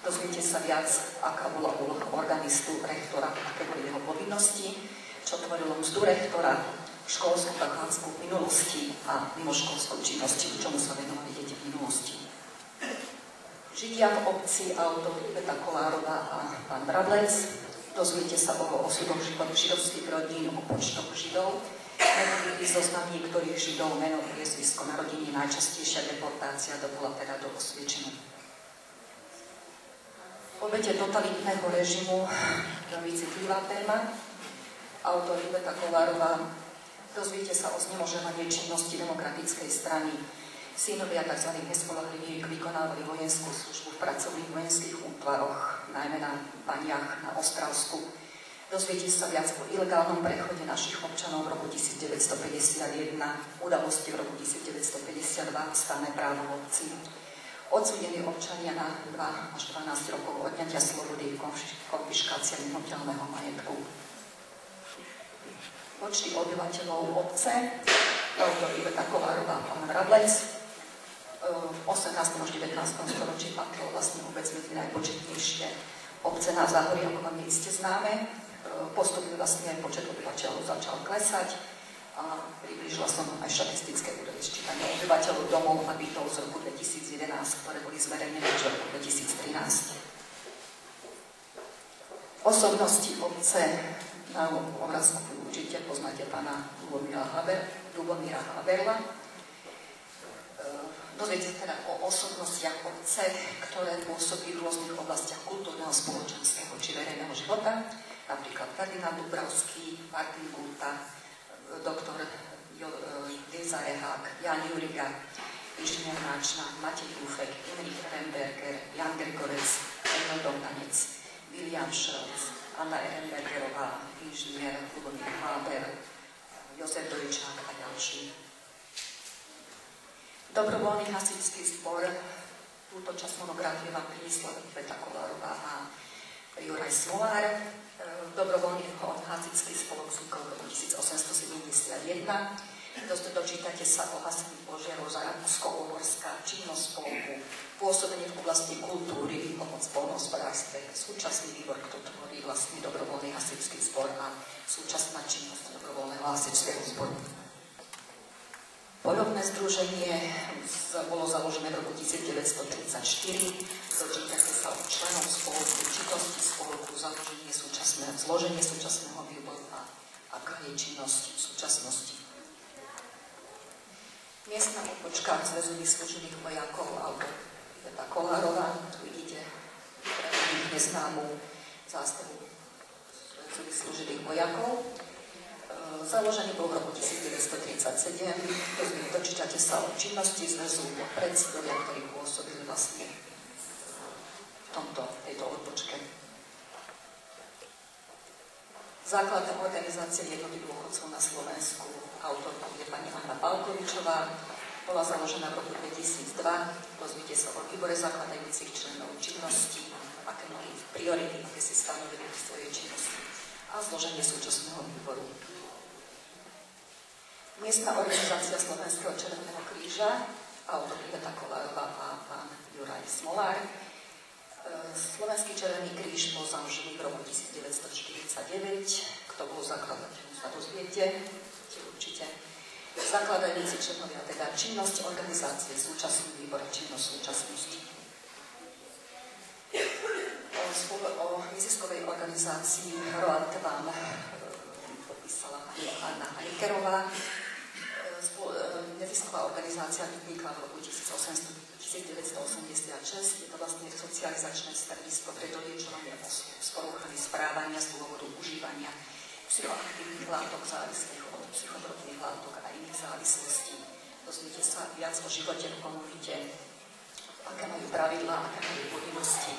Dozviete sa viac, aká bola úloha organistu, rektora, aké boli jeho povinnosti, čo tvorilo mzdu rektora, školskú taklácku v minulosti a mimoškolskú činnosti, čomu sa venovali deti v minulosti. Židia v obci, autor Iveta Kolárová a pán Bradlec. Dozviete sa o osudoch židovských rodín, o počtoch židov. Menovitý zoznam niektorých židov, meno, priezvisko, narodení, najčastejšia deportácia bola teda do Osviečinu. Obete totalitného režimu, veľmi citlivá téma. Autor Iveta Kolárová. Dozviete sa o znemožňovaní činnosti demokratickej strany. Synovia tzv. Nespoľahlivých vykonávali vojenskú službu v pracovných vojenských útvaroch, najmä na Baniach na Ostravsku. Dozviete sa viac o ilegálnom prechode našich občanov v roku 1951, udalosti v roku 1952, stanné právo v obci. Odsúdení občania na 2 až 12 rokov odňatia slobody, konfiškácia nehnuteľného majetku. Počty obyvateľov obce, autor Iveta Kolárová a pán Radlec, v 18. až 19. storočí patrilo vlastne vôbec medzi najpočetnejšie obce na Záhorí, ako vám je iste známe. Postupne vlastne aj počet obyvateľov začal klesať a priblížila som aj štatistické údaje sčítania obyvateľov domov a bytov z roku 2011, ktoré boli zverejnené v roku 2013. Osobnosti obce na obrázku určite poznáte pána Ľubomíra Haberla. Dozviete teda o osobnostiach obce, ktoré pôsobí v rôznych oblastiach kultúrneho, spoločenského či verejného života, napríklad kardinál Dubravský, Martin Gulta, doktor Desire Haag, Jan Juriga, inžinier Náčna, Matej Dúfek, Imrich Remberger, Jan Grigorec, Emil Domnanec, William Schulz, Anna Ehrenbergerová, inžinier Lubomír Haber, Jozef Dojčák a ďalší. Dobrovoľný hasičský zbor, túto časť monografie vám priniesla Iveta Kolárová a Juraj Smolár. Dobrovoľný hasičský spolok vznikol v roku 1871. Dočítate sa o hasení požiarov za Rakúsko-Uhorská, činnosť spolku, pôsobenie v oblasti kultúry, pomoc v poľnohospodárstve, súčasný výbor, ktorý tvorí vlastný dobrovoľný hasičský zbor a súčasná činnosť dobrovoľného hasičského zboru. Podobné združenie bolo založené v roku 1934. Dočítate sa o členov spolku, činnosti spolku, zloženie súčasného výboru a aká je činnosť v súčasnosti. Miestna odpočka Zväzu vyslúžených vojakov autor Iveta Kolárová. Tu vidíte neznámu zástavu Zväzu vyslúžených vojakov. Založený bol v roku 1937. Dočítate sa o činnosti zväzu predsedovia, ktorí pôsobili vlastne v tejto odpočke. Základná organizácia jednoty dôchodcov na Slovensku, autorkou je pani Anna Palkovičová, bola založená v roku 2002. Dozviete sa o výbore zakladajúcich členov činnosti, aké mali priority, aké si stanovili v svojej činnosti a zloženie súčasného výboru. Miestna organizácia Slovenského Červeného kríža, autor Iveta Kolárová a pán Juraj Smolár. Slovenský Červený kríž bol založený v roku 1949. Kto bol zakladateľom, sa dozviete, určite. Zakladajúci členovia teda činnosť organizácie, súčasný výbor a činnosť súčasnosti. O neziskovej organizácii Roant vám podpísala pani Anna Hajkerová. Nezisková organizácia vznikla v roku 1986. Je to vlastne socializačné stredisko pre doliečovanie osôb z poruchami správania z dôvodu užívania psychoaktívnych látok závislých od psychotropných látok a iných závislostí. Dozviete sa viac o živote v komunite, aké majú pravidlá, aké majú povinnosti,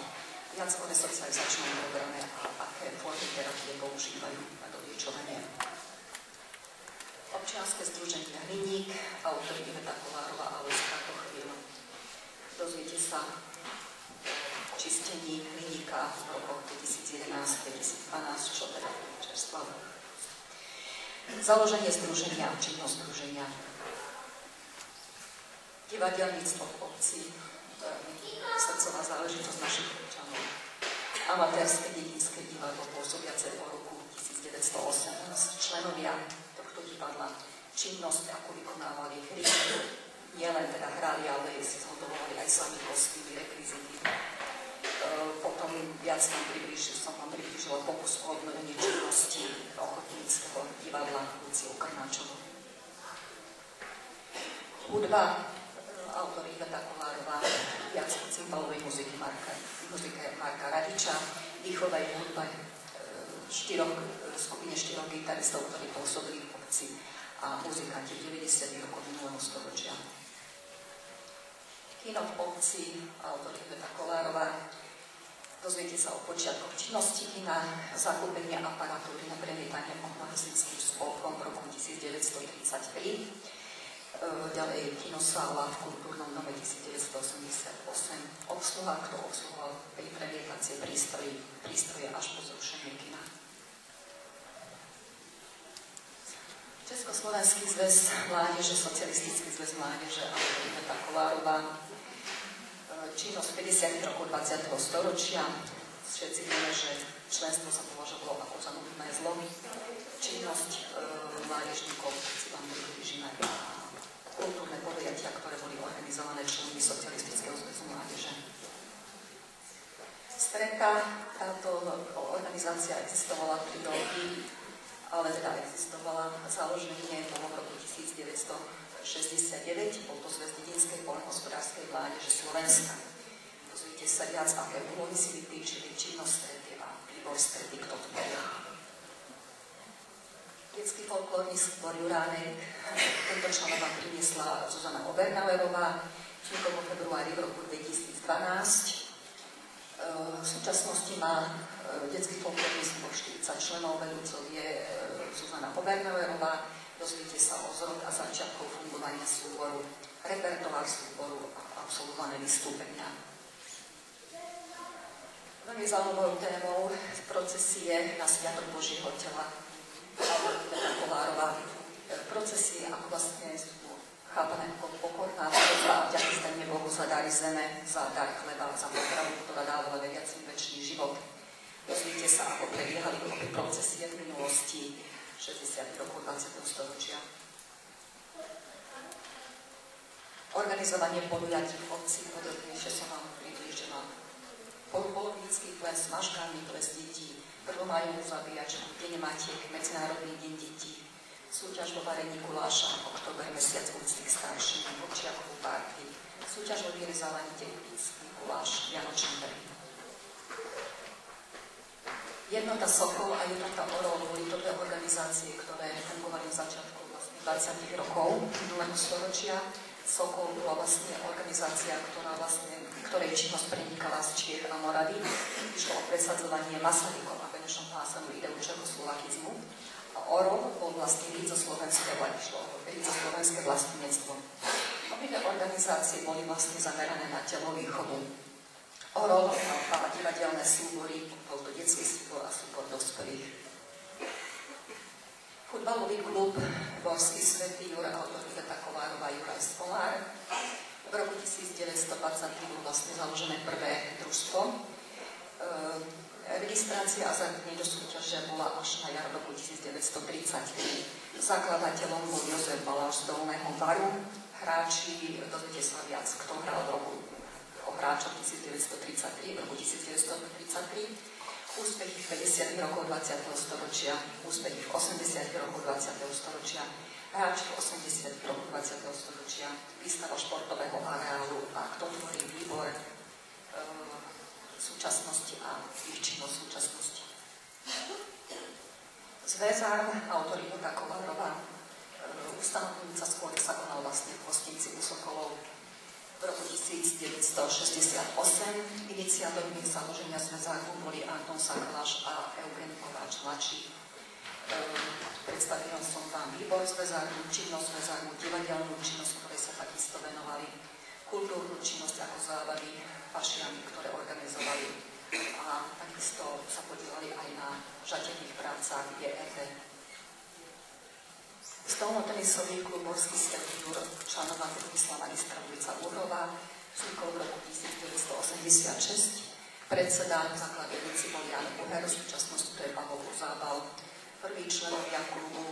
viac o resocializačnom programe a aké formy terapie používajú na doliečovanie. Občianske združenie Hliník, autor Iveta Kolárová a Lojzka Kochvíl. Dozviete sa o čistení hliníka v rokoch 2011-2012, čo teda čerstva. Založenie združenia a činnosť združenia. Divadelníctvo v obci, srdcová záležitosť našich občanov. Amatérske dedinské divadlo pôsobiace po roku 1918. Členovia tohto divadla činnosť, ako vykonávali hry, nielen teda hrali, ale si zhodovali aj sami kostýmy, rekvizity. Potom viac som vám priblížila pokus o obnovenie činnosti ochotníckeho divadla Luciou Krnáčovou. Hudba, autor Iveta Kolárová, viac cymbalovej muziky Marka Radiča, dýchovej hudbe skupine 4 gitaristov, ktorí pôsobili v obci a muzikanti 90. rokov minulého storočia. Kino v obci, autor Iveta Kolárová. Dozviete sa o počiatkoch činnosti kina, zakúpenie aparatúry na premietanie hasičským spolkom v roku 1933. ďalej kinosála v Kultúrnom dome 1988, obsluha, kto obsluhoval pri premietacie prístroje až po zrušenie kina. Československý zväz mládeže, Socialistický zväz mládeže a Iveta Kolárová, činnosť 50 rokov 20. storočia. Všetci vieme, že členstvo sa považovalo ako za nutné zlo. Činnosť mládežníkov si vám približíme a kultúrne podujatia, ktoré boli organizované členmi Socialistického zväzu mládeže. Táto organizácia existovala 3 roky, ale teda existovala. Založenie bolo v roku 1969, bol to Zväz dedinskej poľnohospodárskej mládeže Slovenska. Dozviete sa viac, aké úlohy si vytýčili, činnosť strety a vývoj strety, kto to bol. Detský folklórny súbor Juránek, tento členov vám priniesla Zuzana Obernauerová, vznikol vo februári v roku 2012. V súčasnosti má detský folklórny súbor 40 členov, vedúcou je Zuzana Obernauerová. Dozviete sa o zrod a začiatkov fungovania súboru, repertoár súboru a absolvované vystúpenia. Veľmi zaujímavou témou procesie na Sviatok Božieho tela Iveta Kolárová. Procesie ako vlastne sú chápané ako pokorná výzva a vďaky Bohu za dary zeme, za dar chleba, za potravu, ktorá dávala veriacim večný život. Dozviete sa, ako prebiehali procesie v minulosti 60 rokov 20. storočia. Organizovanie podujatí v obci, podrobnejšie som vám priblížila. Polovnícky ples, maškárny ples detí, prvomajovú zabíjačku, Deň matiek, Medzinárodný deň detí, súťaž vo varení guláša, október, mesiac úcty k starším, Bočiakovú párty, súťaž vo vyrezávaní teplíc, guláš, Vianočný trh. Jednota Sokol a Jednota Orol boli to dve organizácie, ktoré fungovali v začiatku vlastne 20 rokov minulého storočia. Sokol bola vlastne organizácia, ktorej činnosť prenikala z Čiech a Moravy. Išlo o presadzovanie Masarykom a Benešom plásanú ideu čechoslovakizmu. A Orol bol vlastne rídzoslovenské vlastníctvo. Obidve organizácie boli vlastne zamerané na telovýchovu. Orol mal divadelné súbory, bol to detský súbor a súbor dospelých. Futbalový klub Borský Svätý Jura, autor Iveta Kolárová, Juraj Spolár. V roku 1923 bolo vlastne založené prvé družstvo. Registrácia azartnej do súťaže bola až na jar roku 1933. Zakladateľom bol Jozef Baláš z Dolného Varu. Hráči, dozviete sa viac, kto hral v roku o hráčov 1933, v roku 1933, úspechy v 50. rokov 20. storočia, úspechy v 80. rokov 20. storočia, hráči v 80. rokov 20. storočia, výstava športového areálu a kto tvorí výbor súčasnosti a ich činnosť súčasnosti. Zväzár, autor Iveta Kolárová, ustanovujúca skôr sa konal vlastne v hostinci u Sokolov. V roku 1968 iniciátormi založenia zväzáku boli Anton Sakaláš a Eugen Kováč mladší. Predstavil som vám výbor zväzáku, činnosť zväzáku, divadelnú činnosť, ktorej sa takisto venovali, kultúrnu činnosť ako zábavy, pašiami, ktoré organizovali a takisto sa podielali aj na žatených prácach JET. Stolnotenisový klub Borský Svätý Jur, členová Bratislava Istra ulica Uhrová, vznikol v roku 1986. Predseda zakladajúci bol Jan Uher, v súčasnosti to je Pavol Zábal. Prví členovia klubu,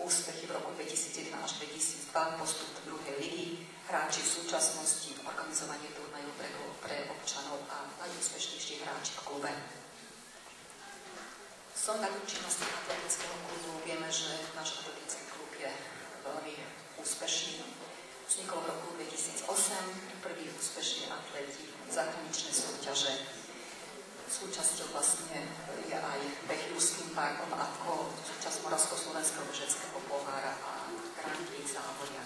úspechy v roku 2001 až 2002, postup do druhej ligy, hráči v súčasnosti, organizovanie turnajov pre občanov a najúspešnejší hráči v klube. Som na činnosti atletického klubu. Vieme, že náš atletický klub je veľmi úspešný. Vznikol v roku 2008, prví úspešní atleti, zahraničné súťaže. Súčasťou vlastne je aj beh Ľudským parkom ako súčasť Moravsko-Slovenského bežeckého pohára a Grand Prix závodia.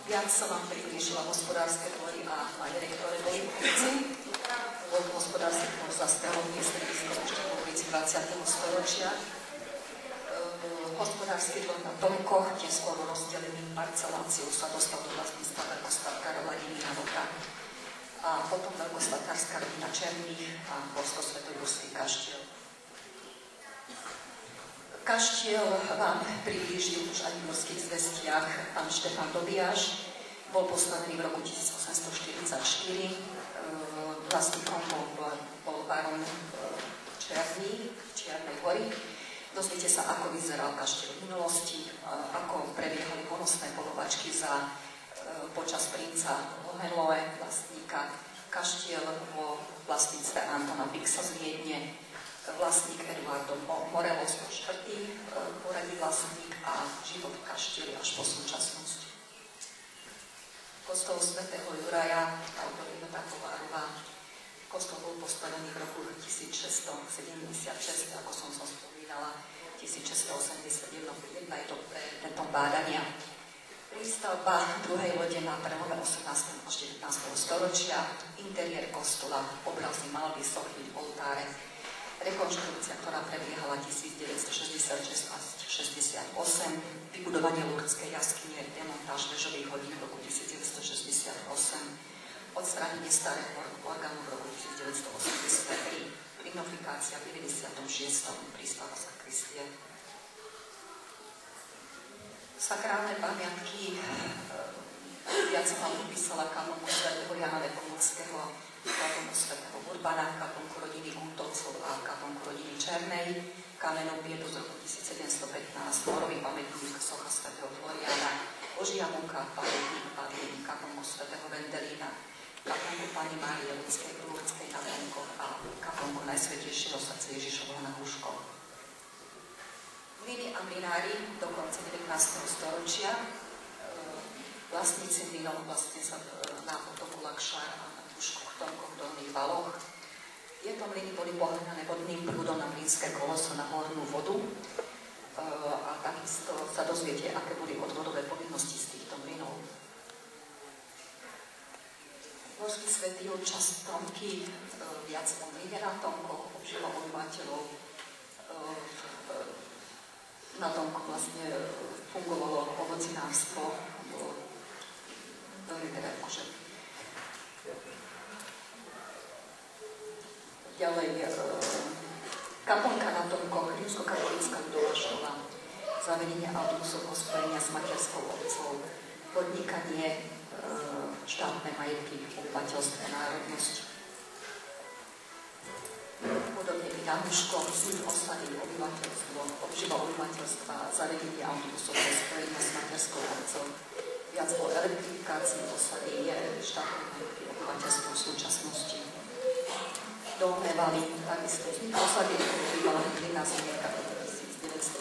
Viac som vám priblížila hospodárske dvory a majery, ktoré boli v ulici. Hospodársky dvor zastavil v miestnej ešte v ulici 20. storočia. Hospodársky dvor na Tomkoch, neskôr rozdelený parceláciou, sa dostal do vlastníctva veľkostatkara Vladimíra Vlka a potom veľkostatkárska rodina Černých a Polsko-Svetogorský kaštiel. Kaštiel vám priblížil už aj v morských zvestiach pán Štefan Dobiaš. Bol postavený v roku 1844. Vlastníkom bol baron Černý, Čiernej hory. Dozviete sa, ako vyzeral kaštiel v minulosti, ako prebiehali honosné polovačky počas princa Hohenlohe, vlastníka. Kaštiel vo vlastníctve Antona Bixa z Viedne, vlastník Eduardo Morelos IV, poradí vlastník a život v kaštieli až po súčasnosť. Kostol svätého Juraja, autor Iveta Kovárová. Kostol bol postavený v roku 1676, ako som spomínala, 1681 je to predmetom bádania. Prístavba druhej lode na prelome 18. až 19. storočia, interiér kostola, obrazy, malby, sochy, oltáre, rekonštrukcia, ktorá prebiehala 1966 až 68, vybudovanie Lurdskej jaskyne, demontáž vežových hodín v roku 1968, odstránenie starého orgánu v roku 1983, linofikácia v 96. prístava sakristie. Sakrálne pamiatky viac vám upísala kaplnku svätého Jana Nepomuckého, kaplnku svätého Urbana, kaplnku rodiny Gutovcov a kaplnku rodiny Černej, kamennú pietu z roku 1715, morový pamätník socha svätého Floriana, Božia múka, pamätník Padlín, kaplnku svätého Vendelína, kaplnku Pani Márie Lurdskej na Venkoch a kaplnku Najsvätejšieho srdca Ježišovho na Húškoch. Mlyny a mlynári do konca 19. storočia, vlastníci mlynov vlastne sa na potoku Lakšár a na Húškoch, Tomkoch, Dolných Valoch. Tieto mlyny boli poháňané vodným prúdom na mlynské koloso na hornú vodu a takisto sa dozviete, aké boli odvodové povinnosti z týchto mlynov. Morský svätý časť Tomky, viac o mlyne na Tomkoch, obživa obyvateľov. Na Tomku vlastne fungovalo ovocinárstvo, veľmi teda akože. Ďalej kaplnka na Tomkoch, rímskokatolícka ľudová škola, zavedenie autobusového spojenia s materskou obcov, podnikanie, štátne majetky, obyvateľstvo, národnosť. Podobne by na Húškoch vznik osady obyvateľstvo, obživa obyvateľstva, zavedenie autobusového spojenia s materskou obcov. Viac o elektrifikácii osady je štátne majetky, obyvateľstvo v súčasnosti. Dolné Valy, takisto vznik osady, ktorý bývala Mlyna Zmierka v roku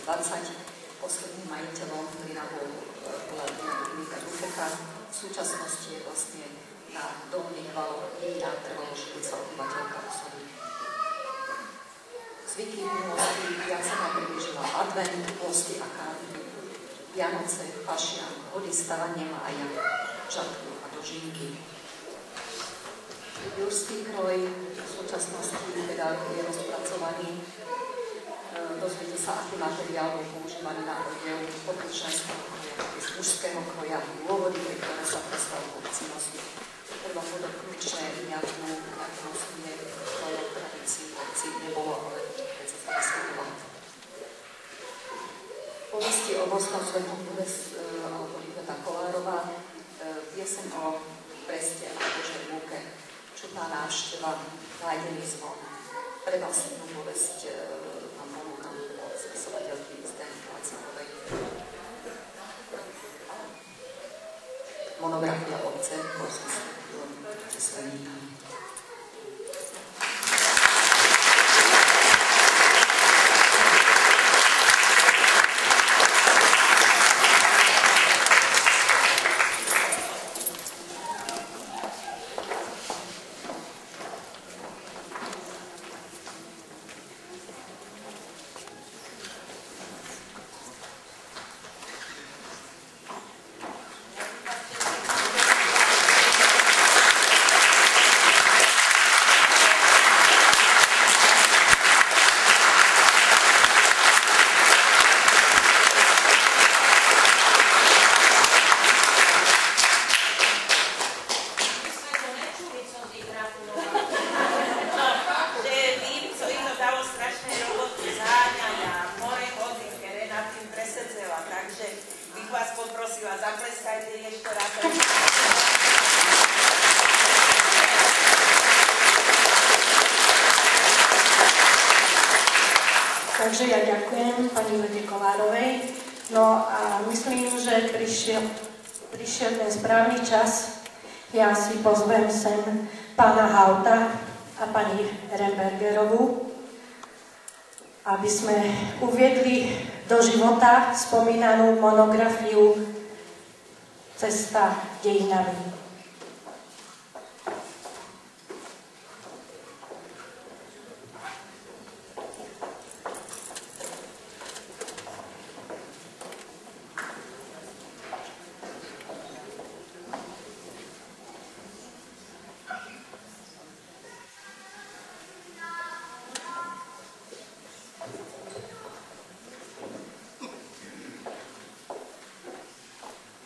1920. Posledným majiteľom Mlyna bola Dominika Dufeka. V súčasnosti je vlastne na Dolných Valoch jediná trvalo žijúca obyvateľka osady. Zvyky v minulosti viac sa nám približila advent, pôsty a kándy, Vianoce, pašian, hody, stavanie mája, žatvu a dožinky. Jurský kroj v súčasnosti teda je rozpracovaný. Dozviete sa, aký materiál bol používaný na odev, od ženského kroja, z mužského kroja, dôvody, pre ktoré sa prestal kupci nosiť. Treba podotknúť, že nejakú nosenie krojov tradícií obci nebolo, ale keď sa vyskytovalo. Povesti o boskom svetom alebo Iveta Kolárová, pieseň o Breste a Božej múke, čudná návšteva, nájdený zvon. Pre vlastnú povesť vám ponúkam od spisovateľky Zdeny Lacinovej. Monografia obce Morský svätý cez Sveníkami. zatleskajte ešte raz. Takže ja ďakujem pani Vede Kolárovej. No a myslím, že prišiel ten správny čas. Ja si pozvem sem pána Hauta a pani Rembergerovú, aby sme uviedli do života spomínanú monografiu Cesta dejinami.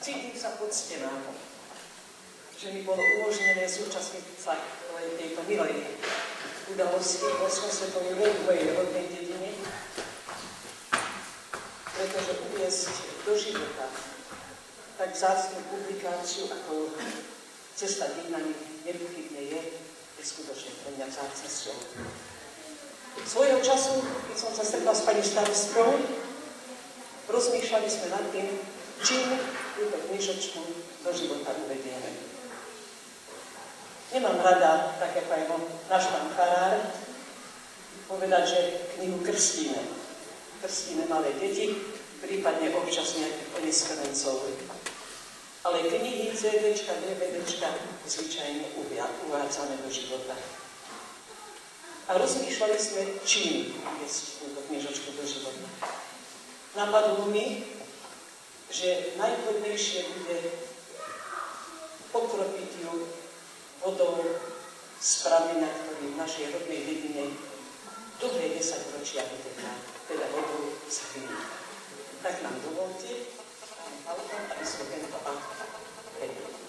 Cítim sa poctená, že mi bolo umožnené zúčastniť sa tejto milej udalosti v 8. svetovej vojny v mojej rodnej dedine, pretože uviesť do života tak vzácnu publikáciu, ako Cesta dejinami nepochybne je skutočne pre mňa vzácnosťou. Svojho času, keď som sa stretla s pani starostkou, rozmýšľali sme nad tým, čím túto knižočku do života uvedieme. Nemám rada, tak ako aj náš pán farár, povedať, že knihu krstíme. Krstíme malé deti, prípadne občas nejakých oneskorencov. Ale knihy CD-čka, DVD-čka zvyčajne uvádzame do života. A rozmýšľali sme, čím uviesť túto knižočku do života. Napadlo mi, že najvhodnejšie bude pokropiť ju vodou z pramena, ktorý v našej rodnej dedine dlhé 10 ročia vyteká, teda vodou z hliníka. Tak nám dovolte, aby sme tento akt vedeli.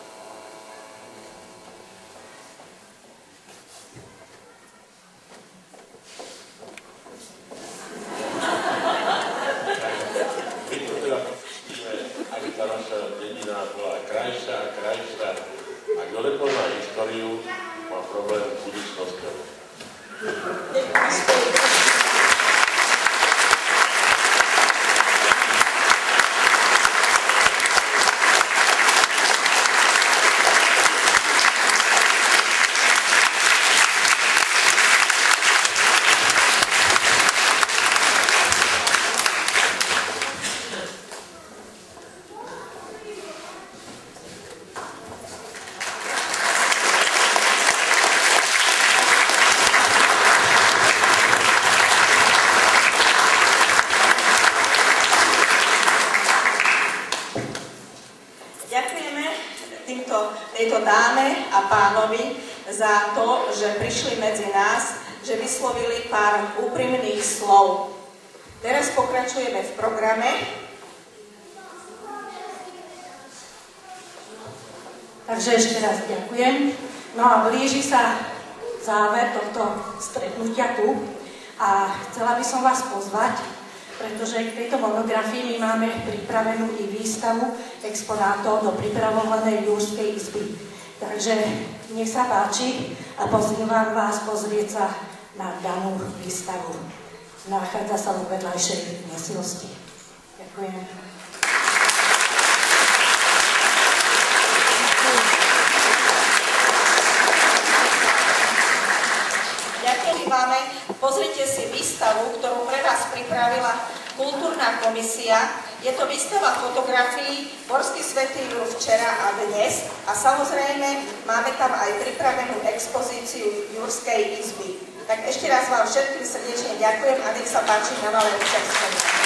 tejto dáme a pánovi za to, že prišli medzi nás, že vyslovili pár úprimných slov. Teraz pokračujeme v programe. Takže ešte raz ďakujem. No a blíži sa záver tohto stretnutia tu a chcela by som vás pozvať, pretože k tejto monografii my máme pripravenú i výstavu exponátov do pripravovanej Jurskej izby. Takže nech sa páči a pozývam vás pozrieť sa na danú výstavu. Nachádza sa vo vedľajšej miestnosti. Ďakujem. Ďakujeme. Pozrite si výstavu, ktorú pre vás pripravila kultúrna komisia. Je to výstava fotografií Morský Svätý Jur včera a dnes. A samozrejme máme tam aj pripravenú expozíciu Jurskej izby. Tak ešte raz vám všetkým srdečne ďakujem a nech sa páči na malé občanstvo.